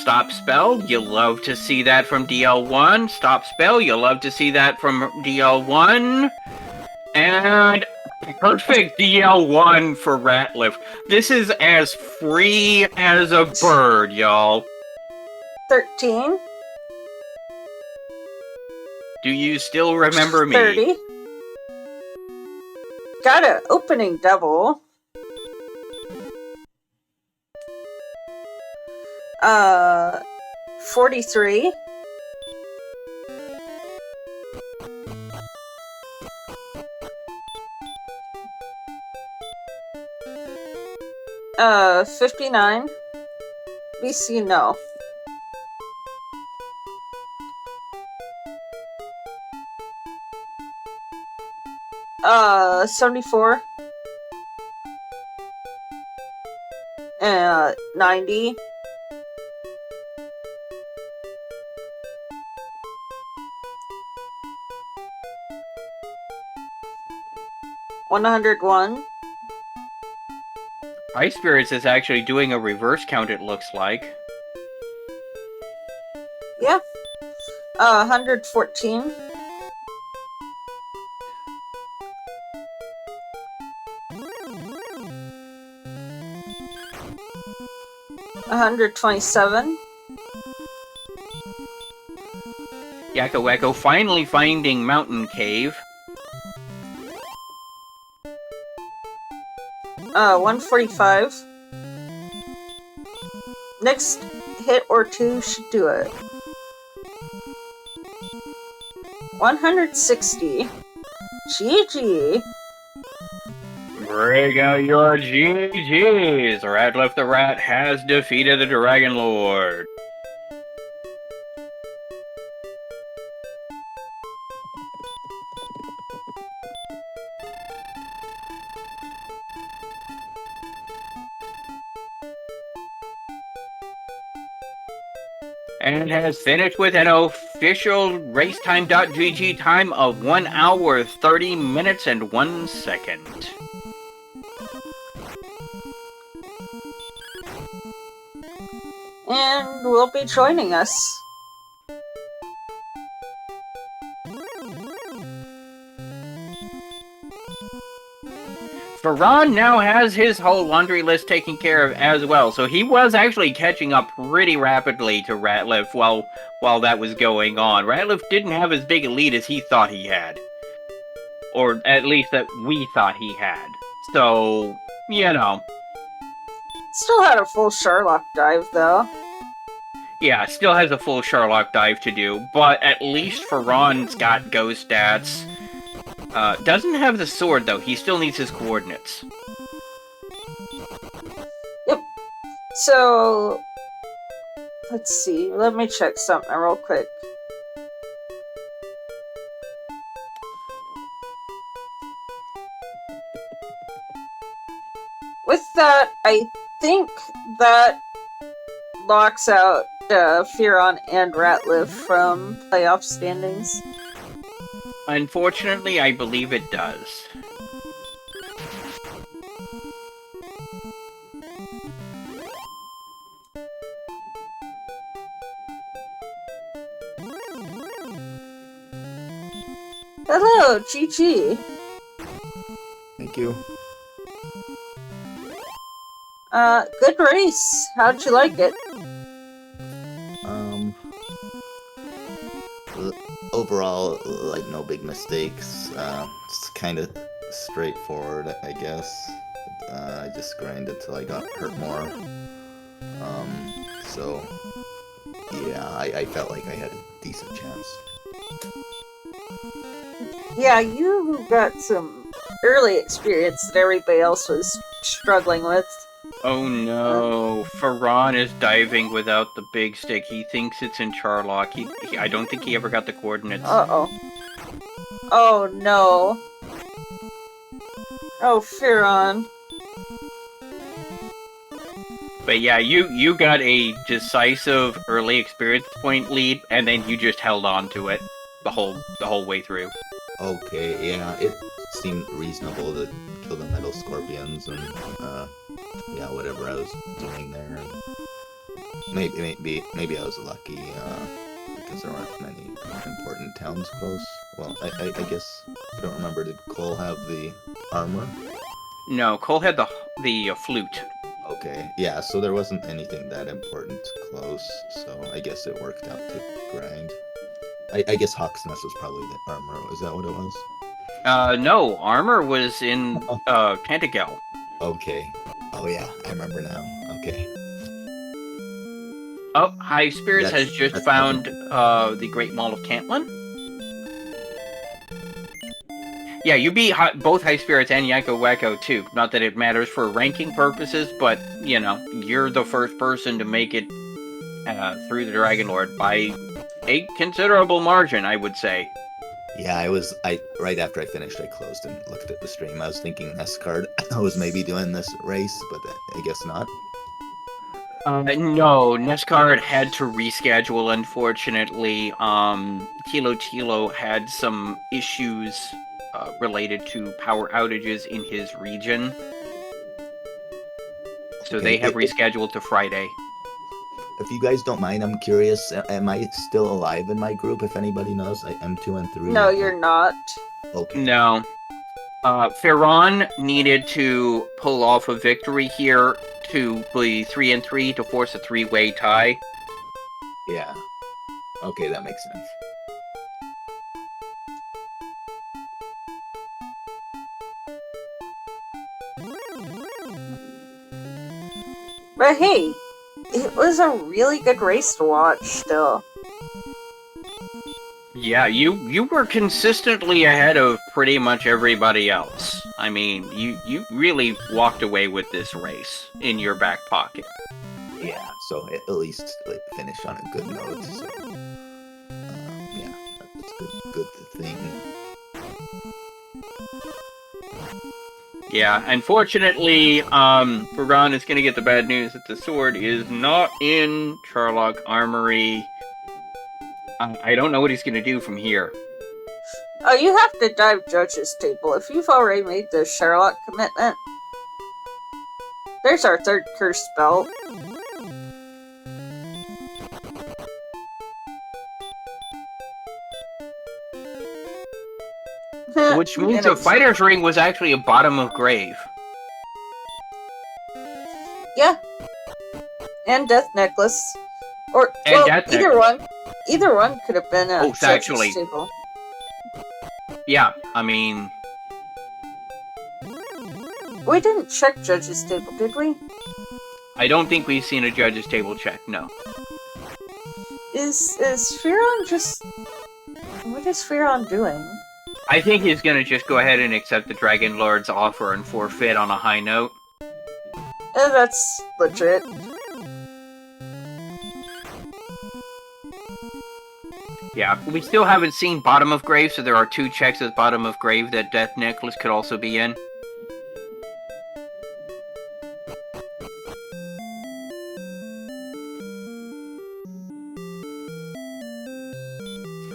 B: Stop spell, you love to see that from DL1. Stop spell, you love to see that from DL1. And perfect DL1 for Ratliff. This is as free as a bird, y'all.
A: 13.
B: Do you still remember me?
A: 30. Got an opening double. 43. Uh, 59. BC, no. Uh, 74. 90. 101.
B: Highspirits is actually doing a reverse count, it looks like.
A: Yeah. 114. 127.
B: YakkoWakko finally finding Mountain Cave.
A: 145. Next hit or two should do it. 160. GG.
B: Break out your GGs! ratlifTheRat has defeated the Dragonlord. And has finished with an official racetime.gg time of 1 hour, 30 minutes, and 1 second.
A: And will be joining us.
B: Faron now has his whole laundry list taken care of as well, so he was actually catching up pretty rapidly to Ratliff while that was going on. Ratliff didn't have as big a lead as he thought he had. Or at least that we thought he had. So, you know.
A: Still had a full Sherlock dive, though.
B: Yeah, still has a full Sherlock dive to do, but at least Faron's got ghost stats. Doesn't have the sword, though. He still needs his coordinates.
A: Yep. So, let's see. Let me check something real quick. With that, I think that locks out Faron and Ratliff from playoff standings.
B: Unfortunately, I believe it does.
A: Hello, GG.
C: Thank you.
A: Good race. How'd you like it?
C: Overall, like, no big mistakes. It's kind of straightforward, I guess. I just grinded till I got hurt more. So, yeah, I felt like I had a decent chance.
A: Yeah, you got some early experience that everybody else was struggling with.
B: Oh no, Faron is diving without the big stick. He thinks it's in Charlock. I don't think he ever got the coordinates.
A: Uh-oh. Oh no. Oh, Faron.
B: But yeah, you got a decisive early experience point lead, and then you just held on to it the whole way through.
C: Okay, yeah, it seemed reasonable to kill the metal scorpions and, yeah, whatever I was doing there. Maybe I was lucky, because there aren't many important towns close. Well, I guess, I don't remember, did Cole have the armor?
B: No, Cole had the flute.
C: Okay, yeah, so there wasn't anything that important close, so I guess it worked out to grind. I guess Hawksnest was probably the armor. Is that what it was?
B: No, armor was in Tentagel.
C: Okay. Oh yeah, I remember now. Okay.
B: Oh, Highspirits has just found the Great Mall of Cantlin. Yeah, you beat both Highspirits and YakkoWakko20. Not that it matters for ranking purposes, but, you know, you're the first person to make it through the Dragonlord by a considerable margin, I would say.
C: Yeah, right after I finished, I closed and looked at the stream. I was thinking Nescard was maybe doing this race, but I guess not.
B: No, Nescard had to reschedule, unfortunately. Tilo had some issues related to power outages in his region. So
C: Okay,
B: they have rescheduled to Friday.
C: If you guys don't mind, I'm curious, am I still alive in my group, if anybody knows? I'm 2 and 3.
A: No, you're not.
C: Okay.
B: No. Faron needed to pull off a victory here to be 3 and 3 to force a 3-way tie.
C: Yeah. Okay, that makes sense.
A: But hey, it was a really good race to watch still.
B: Yeah, you were consistently ahead of pretty much everybody else. I mean, you really walked away with this race in your back pocket.
C: Yeah, so at least finish on a good note. So, yeah, that's good thing.
B: Yeah, unfortunately, Faron is going to get the bad news that the sword is not in Charlock Armory. I don't know what he's going to do from here.
A: Oh, you have to dive Judge's Table. If you've already made the Sherlock commitment. There's our third cursed belt.
B: Which means the fighter's ring was actually a bottom of grave.
A: Yeah. And Death Necklace. Or,
B: and
A: well,
B: Death
A: either
B: Necklace.
A: one. Either one could have been a Judge's
B: actually.
A: Table.
B: Yeah, I mean...
A: We didn't check Judge's Table, did we?
B: I don't think we've seen a Judge's Table check, no.
A: Is Faron just... What is Faron doing?
B: I think he's gonna just go ahead and accept the Dragonlord's offer and forfeit on a high note.
A: That's legit.
B: Yeah, we still haven't seen Bottom of Grave, so there are 2 checks at Bottom of Grave that Death Necklace could also be in.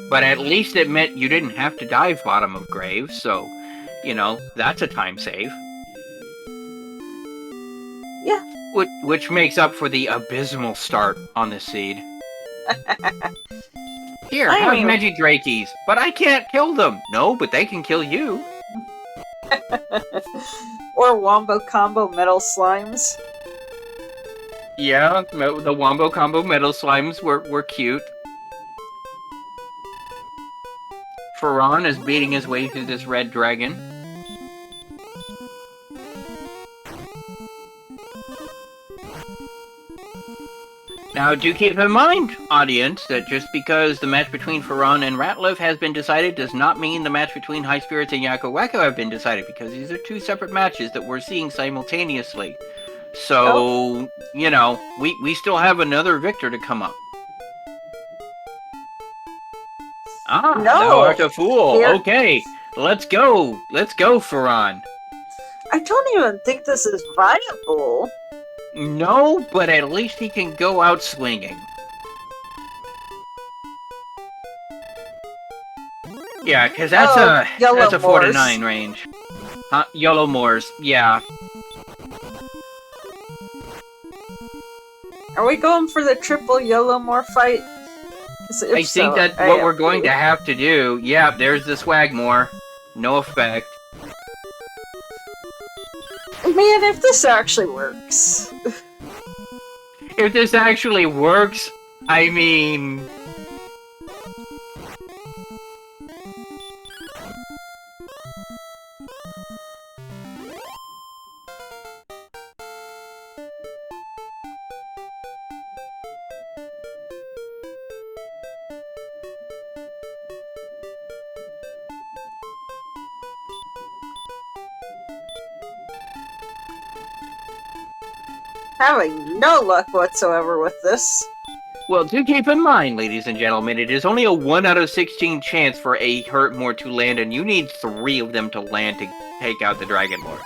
B: But at least it meant you didn't have to dive Bottom of Grave, so, you know, that's a time save.
A: Yeah.
B: Which makes up for the abysmal start on the seed. Here,
A: I
B: have
A: mean-
B: Magidrakies, but I can't kill them. No, but they can kill you.
A: Or Wombo Combo Metal Slimes.
B: Yeah, the Wombo Combo Metal Slimes were cute. Faron is beating his way through this red dragon. Now, do keep in mind, audience, that just because the match between Faron and Ratliff has been decided does not mean the match between Highspirits and YakkoWakko have been decided, because these are two separate matches that we're seeing simultaneously. So, you know, we still have another victor to come up. Ah,
A: No.
B: thou art a fool.
A: Here-
B: Okay, let's go. Let's go, Faron.
A: I don't even think this is viable.
B: No, but at least he can go out swinging. Yeah, because that's
A: Yellow
B: that's a 4 to
A: Moors.
B: 9 range. Yellow Moors, yeah.
A: Are we going for the triple Yellow Moor fight?
B: I think that's what we're going to have to do. Yeah, there's the Swagmore. No effect.
A: Man, if this actually works.
B: If this actually works, I mean...
A: Having no luck whatsoever with this.
B: Well, do keep in mind, ladies and gentlemen, it is only a 1 out of 16 chance for a Hurtmore to land, and you need 3 of them to land to take out the Dragonlord.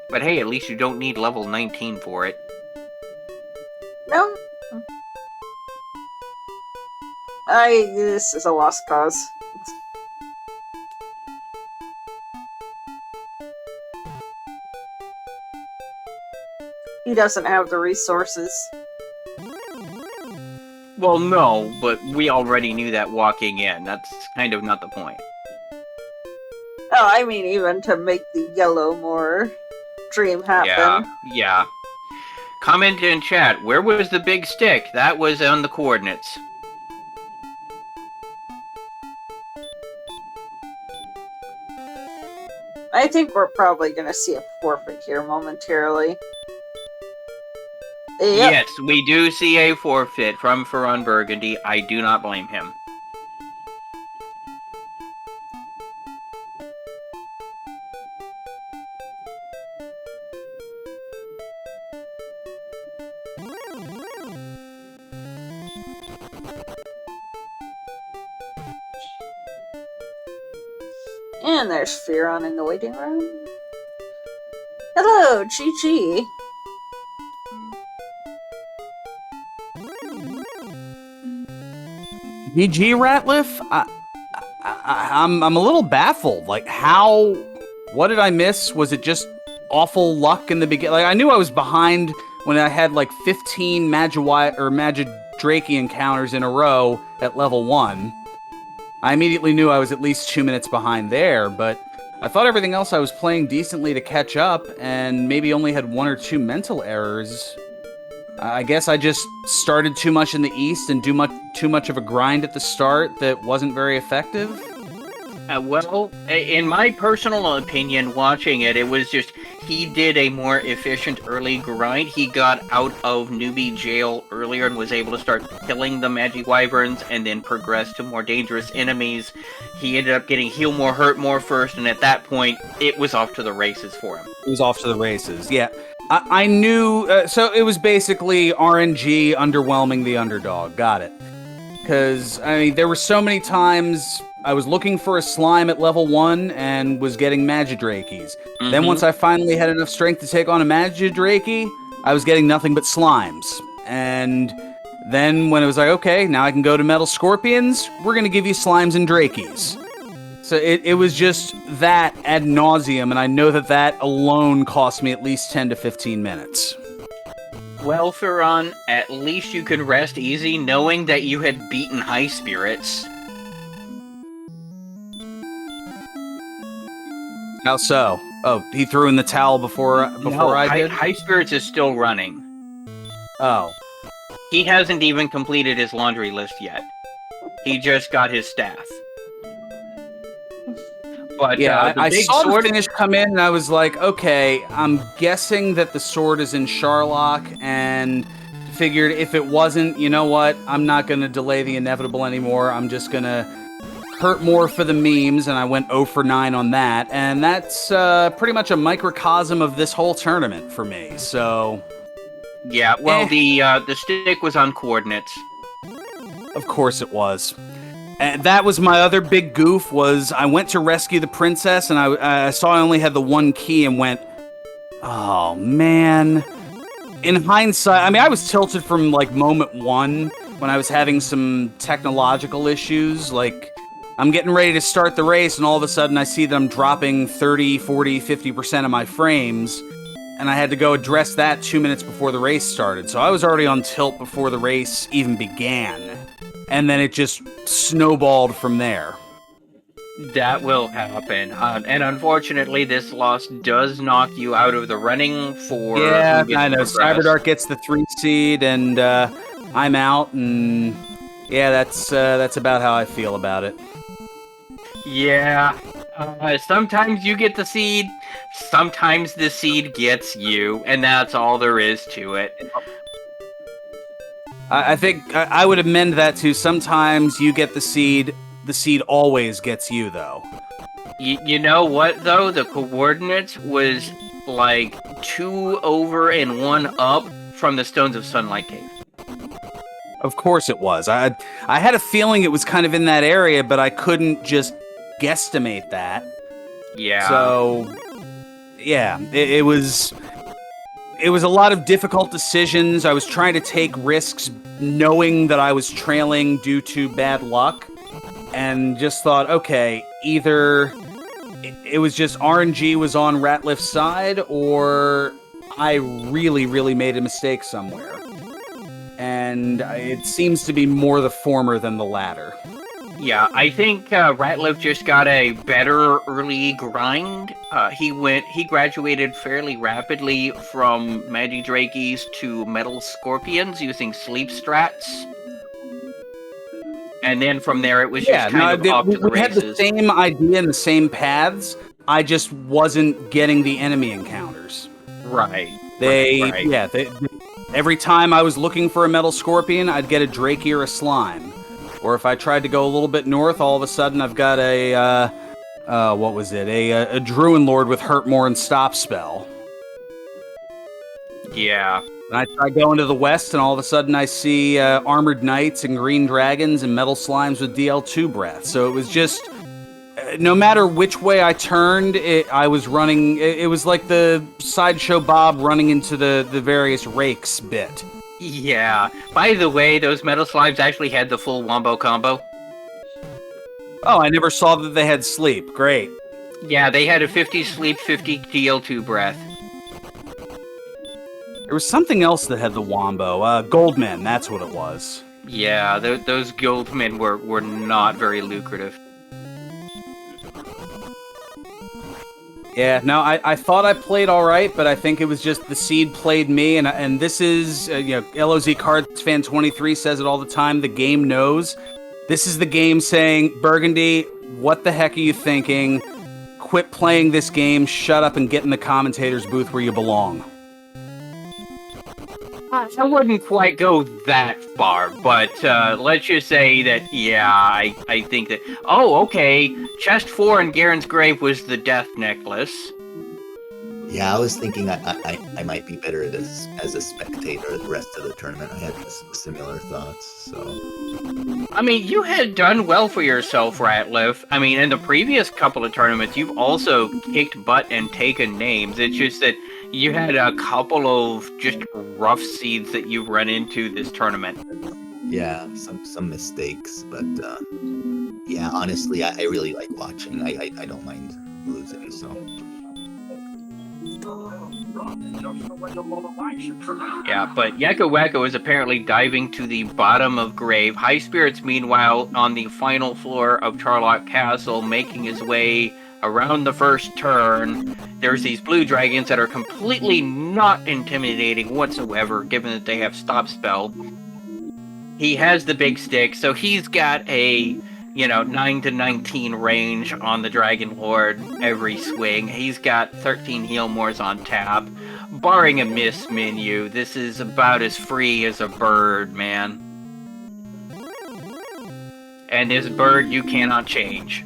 B: But hey, at least you don't need level 19 for it.
A: No? This is a lost cause. He doesn't have the resources.
B: Well, no, but we already knew that walking in. That's kind of not the point.
A: Oh, I mean, even to make the Yellow Moor dream happen.
B: Yeah. Comment in chat, where was the big stick? That was on the coordinates.
A: I think we're probably going to see a forfeit here momentarily. Yep.
B: Yes, we do see a forfeit from FearonBurgundy. I do not blame him.
A: And there's Faron in the waiting room. Hello, Chi-Chi.
D: GG Ratliff? I'm a little baffled. Like, how? What did I miss? Was it just awful luck in the beginning? Like, I knew I was behind when I had like 15 Magidraki encounters in a row at level 1. I immediately knew I was at least 2 minutes behind there, but I thought everything else I was playing decently to catch up, and maybe only had 1 or 2 mental errors. I guess I just started too much in the East and too much of a grind at the start that wasn't very effective.
B: Well, in my personal opinion, watching it, it was just he did a more efficient early grind. He got out of newbie jail earlier and was able to start killing the Magic Wyverns and then progress to more dangerous enemies. He ended up getting heal more, hurt more first, and at that point, it was off to the races for him.
D: It was off to the races, yeah. I knew, so it was basically RNG underwhelming the underdog. Got it. Because, I mean, there were so many times I was looking for a slime at level 1 and was getting Magidrakes. Then once I finally had enough strength to take on a Magidrake, I was getting nothing but slimes. And then when it was like, okay, now I can go to Metal Scorpions, we're going to give you slimes and Drakies. So it was just that ad nauseum, and I know that alone cost me at least 10 to 15 minutes.
B: Well, Faron, at least you can rest easy knowing that you had beaten Highspirits.
D: How so? Oh, he threw in the towel before I did?
B: Highspirits is still running.
D: Oh.
B: He hasn't even completed his laundry list yet. He just got his staff. But
D: yeah, I
B: big
D: saw
B: sword
D: the finish come in, and I was like, okay, I'm guessing that the sword is in Sharlock, and figured if it wasn't, you know what, I'm not going to delay the inevitable anymore. I'm just going to hurt more for the memes, and I went 0 for 9 on that, and that's pretty much a microcosm of this whole tournament for me, so...
B: Yeah, well, the stick was on coordinates.
D: Of course it was. And that was my other big goof, was I went to rescue the princess, and I saw I only had the one key and went, oh, man. In hindsight, I mean, I was tilted from, like, moment one when I was having some technological issues. Like, I'm getting ready to start the race, and all of a sudden I see that I'm dropping 30, 40, 50% of my frames, and I had to go address that 2 minutes before the race started. So I was already on tilt before the race even began. And then it just snowballed from there.
B: That will happen. And unfortunately, this loss does knock you out of the running for...
D: Yeah, I know. Cyberdark gets the 3 seed, and I'm out, and yeah, that's about how I feel about it.
B: Yeah. Sometimes you get the seed, sometimes the seed gets you, and that's all there is to it.
D: I think I would amend that to sometimes you get the seed always gets you, though.
B: You know what, though? The coordinates was like 2 over and 1 up from the Stones of Sunlight Cave.
D: Of course it was. I had a feeling it was kind of in that area, but I couldn't just guesstimate that.
B: Yeah.
D: So, yeah, it was a lot of difficult decisions. I was trying to take risks knowing that I was trailing due to bad luck, and just thought, okay, either it was just RNG was on Ratlift's side, or I really, really made a mistake somewhere. And it seems to be more the former than the latter.
B: Yeah, I think Ratliff just got a better early grind. He graduated fairly rapidly from Magic Drakies to Metal Scorpions using sleep strats. And then from there, it was just kind of up to the
D: we had the same idea and the same paths. I just wasn't getting the enemy encounters.
B: Right.
D: Every time I was looking for a Metal Scorpion, I'd get a Drakey or a Slime. Or if I tried to go a little bit north, all of a sudden I've got a Dragonlord with Hurt More and Stop spell.
B: Yeah.
D: And I try going to the west, and all of a sudden I see Armored Knights and Green Dragons and Metal Slimes with DL2 Breath. So it was just, no matter which way I turned, I was running, it was like the Sideshow Bob running into the various rakes bit.
B: Yeah. By the way, those Metal Slimes actually had the full Wombo combo.
D: Oh, I never saw that they had sleep. Great.
B: Yeah, they had a 50 sleep, 50 DL2 breath.
D: There was something else that had the Wombo. Goldmen, that's what it was.
B: Yeah, those Goldmen were not very lucrative.
D: Yeah, no, I thought I played all right, but I think it was just the seed played me, and this is, LOZ Cards Fan 23 says it all the time, the game knows. This is the game saying, Burgundy, what the heck are you thinking? Quit playing this game, shut up and get in the commentator's booth where you belong.
B: I wouldn't quite go that far, but let's just say that, yeah, I think that... Oh, okay, Chest 4 in Garen's Grave was the Death Necklace.
C: Yeah, I was thinking I might be better at this as a spectator the rest of the tournament. I had similar thoughts, so...
B: I mean, you had done well for yourself, Ratliff. I mean, in the previous couple of tournaments, you've also kicked butt and taken names. It's just that you had a couple of just rough seeds that you've run into this tournament.
C: Yeah, some mistakes, but yeah, honestly, I really like watching. I don't mind losing, so...
B: Yeah, but YakkoWakko is apparently diving to the bottom of grave. Highspirits, meanwhile, on the final floor of Charlotte Castle, making his way around the first turn. There's these blue dragons that are completely not intimidating whatsoever, given that they have stop spell. He has the big stick, so he's got a 9 to 19 range on the Dragonlord every swing. He's got 13 heal mores on tap. Barring a miss menu, this is about as free as a bird, man. And this bird you cannot change.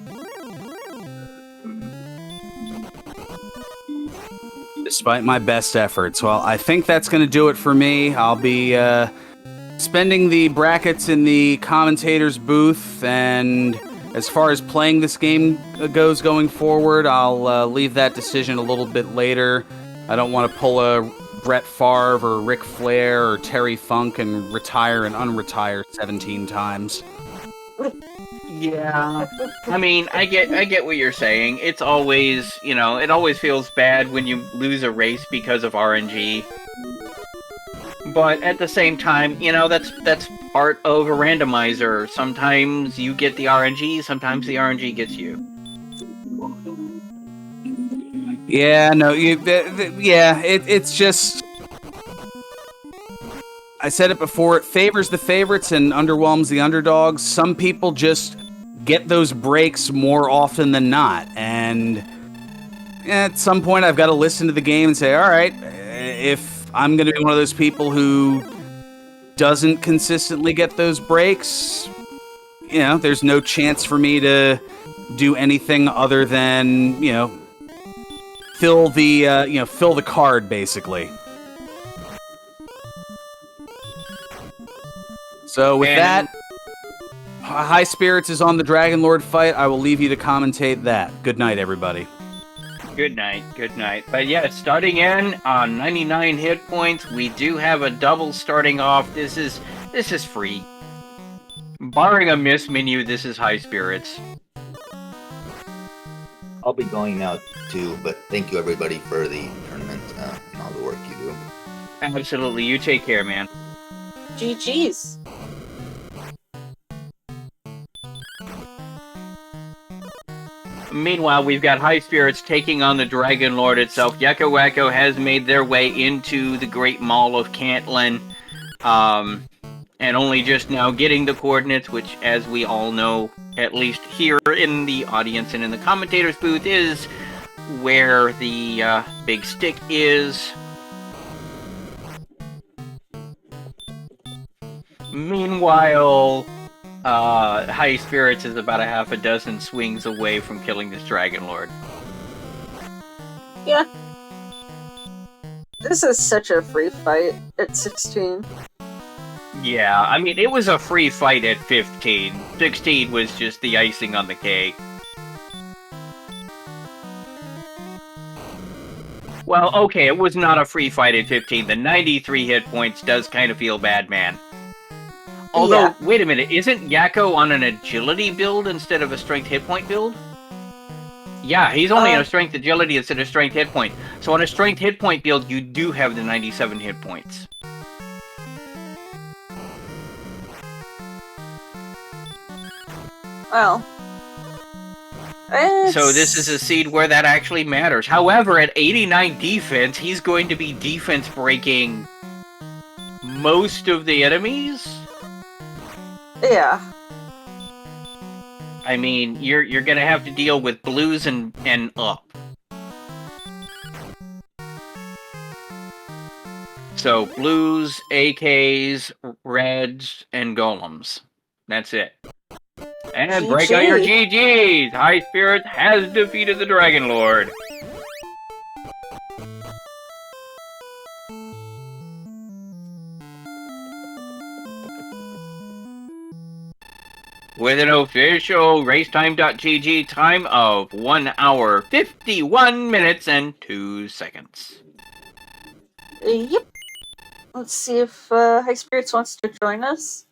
D: Despite my best efforts. Well, I think that's going to do it for me. I'll be spending the brackets in the commentator's booth, and as far as playing this game goes going forward, I'll leave that decision a little bit later. I don't want to pull a Brett Favre or Ric Flair or Terry Funk and retire and unretire 17 times.
B: Yeah, I mean, I get what you're saying. It's always, it always feels bad when you lose a race because of RNG. But at the same time, that's part of a randomizer. Sometimes you get the RNG, sometimes the RNG gets you.
D: Yeah, no, it's just... I said it before, it favors the favorites and underwhelms the underdogs. Some people just get those breaks more often than not, and at some point I've got to listen to the game and say, all right, if I'm going to be one of those people who doesn't consistently get those breaks, there's no chance for me to do anything other than, fill the card, basically. So with that, Highspirits is on the Dragonlord fight. I will leave you to commentate that. Good night, everybody.
B: Good night, good night. But yeah, starting in on 99 hit points, we do have a double starting off. This is free. Barring a miss menu, this is Highspirits.
C: I'll be going now too, but thank you everybody for the tournament and all the work you do.
B: Absolutely, you take care, man.
A: GG's.
B: Meanwhile, we've got Highspirits taking on the Dragonlord itself. YakkoWakko has made their way into the Great Mall of Cantlin, and only just now getting the coordinates, which, as we all know, at least here in the audience and in the commentator's booth, is where the big stick is. Meanwhile, Highspirits is about a half a dozen swings away from killing this Dragonlord.
A: Yeah. This is such a free fight at 16.
B: Yeah, I mean, it was a free fight at 15. 16 was just the icing on the cake. Well, okay, it was not a free fight at 15. The 93 hit points does kind of feel bad, man. Although,
A: Yeah.
B: Wait a minute, isn't Yakko on an agility build instead of a strength hit point build? Yeah, he's only on a strength agility instead of strength hit point. So on a strength hit point build, you do have the 97 hit points.
A: Well.
B: So this is a seed where that actually matters. However, at 89 defense, he's going to be defense breaking most of the enemies.
A: Yeah.
B: I mean, you're gonna have to deal with blues and up. So blues, AKs, reds, and golems. That's it. And break out your GGs! Highspirits has defeated the Dragonlord. With an official racetime.gg time of 1 hour, 51 minutes, and 2 seconds.
A: Yep. Let's see if Highspirits wants to join us.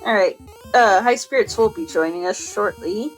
A: Alright, Highspirits will be joining us shortly.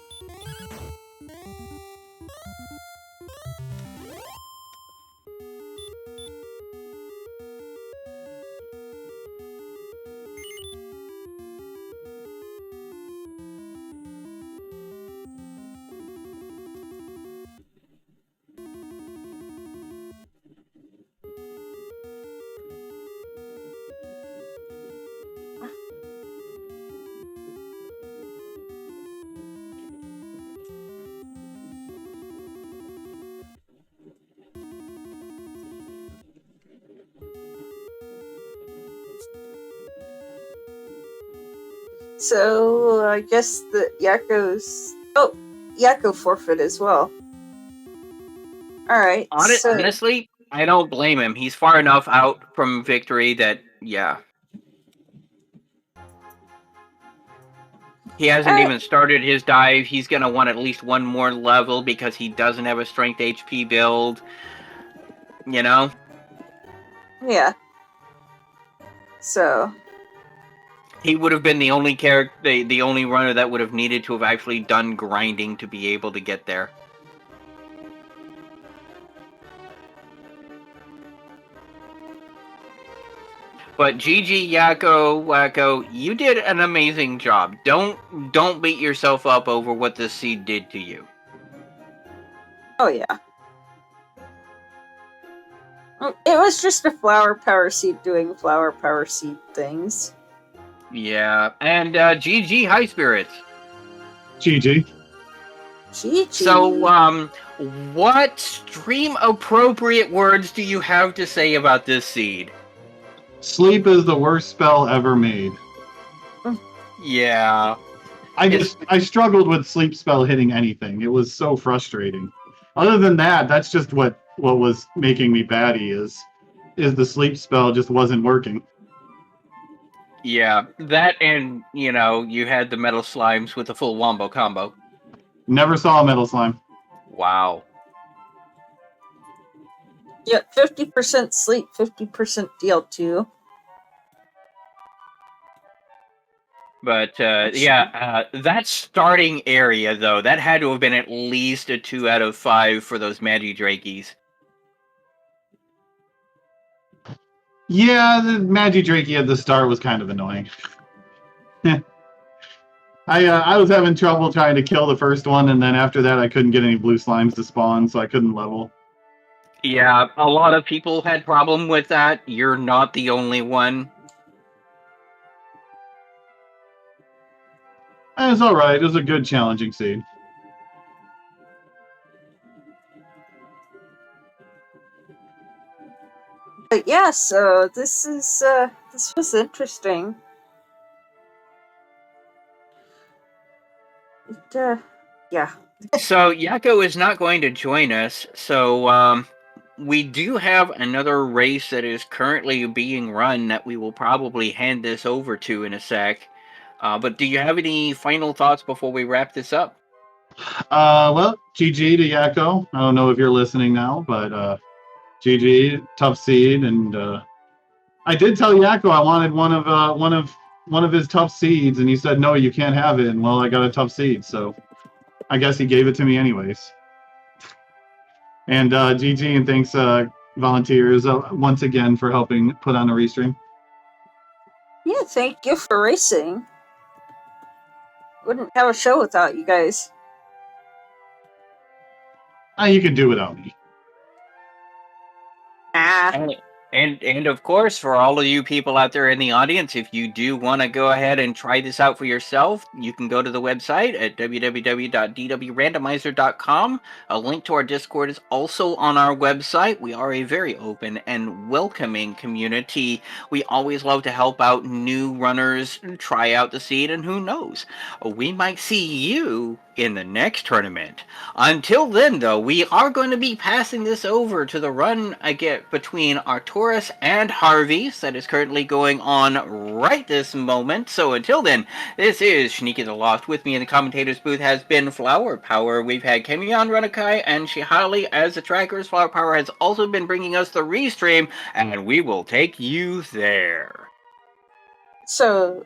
A: So, I guess that Yakko's... Oh, Yakko forfeit as well. Alright, so...
B: Honestly, I don't blame him. He's far enough out from victory that, yeah. He hasn't even started his dive. He's going to want at least one more level because he doesn't have a strength HP build. You know?
A: Yeah. So...
B: He would have been the only character, the only runner that would have needed to have actually done grinding to be able to get there. But GG YakkoWakko, you did an amazing job. Don't beat yourself up over what this seed did to you.
A: Oh yeah. It was just a flower power seed doing flower power seed things.
B: Yeah, and GG Highspirits.
E: GG.
A: GG.
B: So, what stream appropriate words do you have to say about this seed?
E: Sleep is the worst spell ever made.
B: Yeah.
E: I struggled with sleep spell hitting anything. It was so frustrating. Other than that, that's just what was making me batty is the sleep spell just wasn't working.
B: Yeah, that and, you know, you had the metal slimes with the full wombo combo.
E: Never saw a metal slime.
B: Wow.
A: Yeah, 50% sleep, 50% DL2.
B: But, that starting area, though, that had to have been at least a 2 out of 5 for those Magidrakies.
E: Yeah, the Magidraki at the start was kind of annoying. I was having trouble trying to kill the first one, and then after that I couldn't get any blue slimes to spawn, so I couldn't level.
B: Yeah, a lot of people had problem with that. You're not the only one.
E: It was alright. It was a good challenging seed.
A: But yeah, so this was interesting. Yeah.
B: So Yakko is not going to join us, so we do have another race that is currently being run that we will probably hand this over to in a sec. But do you have any final thoughts before we wrap this up?
E: Well, GG to Yakko. I don't know if you're listening now, but GG, tough seed, and I did tell Yakko I wanted one of his tough seeds, and he said no, you can't have it. And well, I got a tough seed, so I guess he gave it to me anyways. And GG, and thanks volunteers once again for helping put on a restream.
A: Yeah, thank you for racing. Wouldn't have a show without you guys.
E: You could do without me.
B: And of course, for all of you people out there in the audience, if you do want to go ahead and try this out for yourself, you can go to the website at www.dwrandomizer.com. A link to our Discord is also on our website. We are a very open and welcoming community. We always love to help out new runners try out the seed, and who knows, we might see you in the next tournament. Until then, though, we are going to be passing this over to the run again between Arcturus and Harvey's that is currently going on right this moment. So until then, this is Sneaky the Loft. With me in the commentator's booth has been Flower Power. We've had Kemion Runakai and Shihali as the trackers. Flower Power has also been bringing us the restream, and we will take you there.
A: So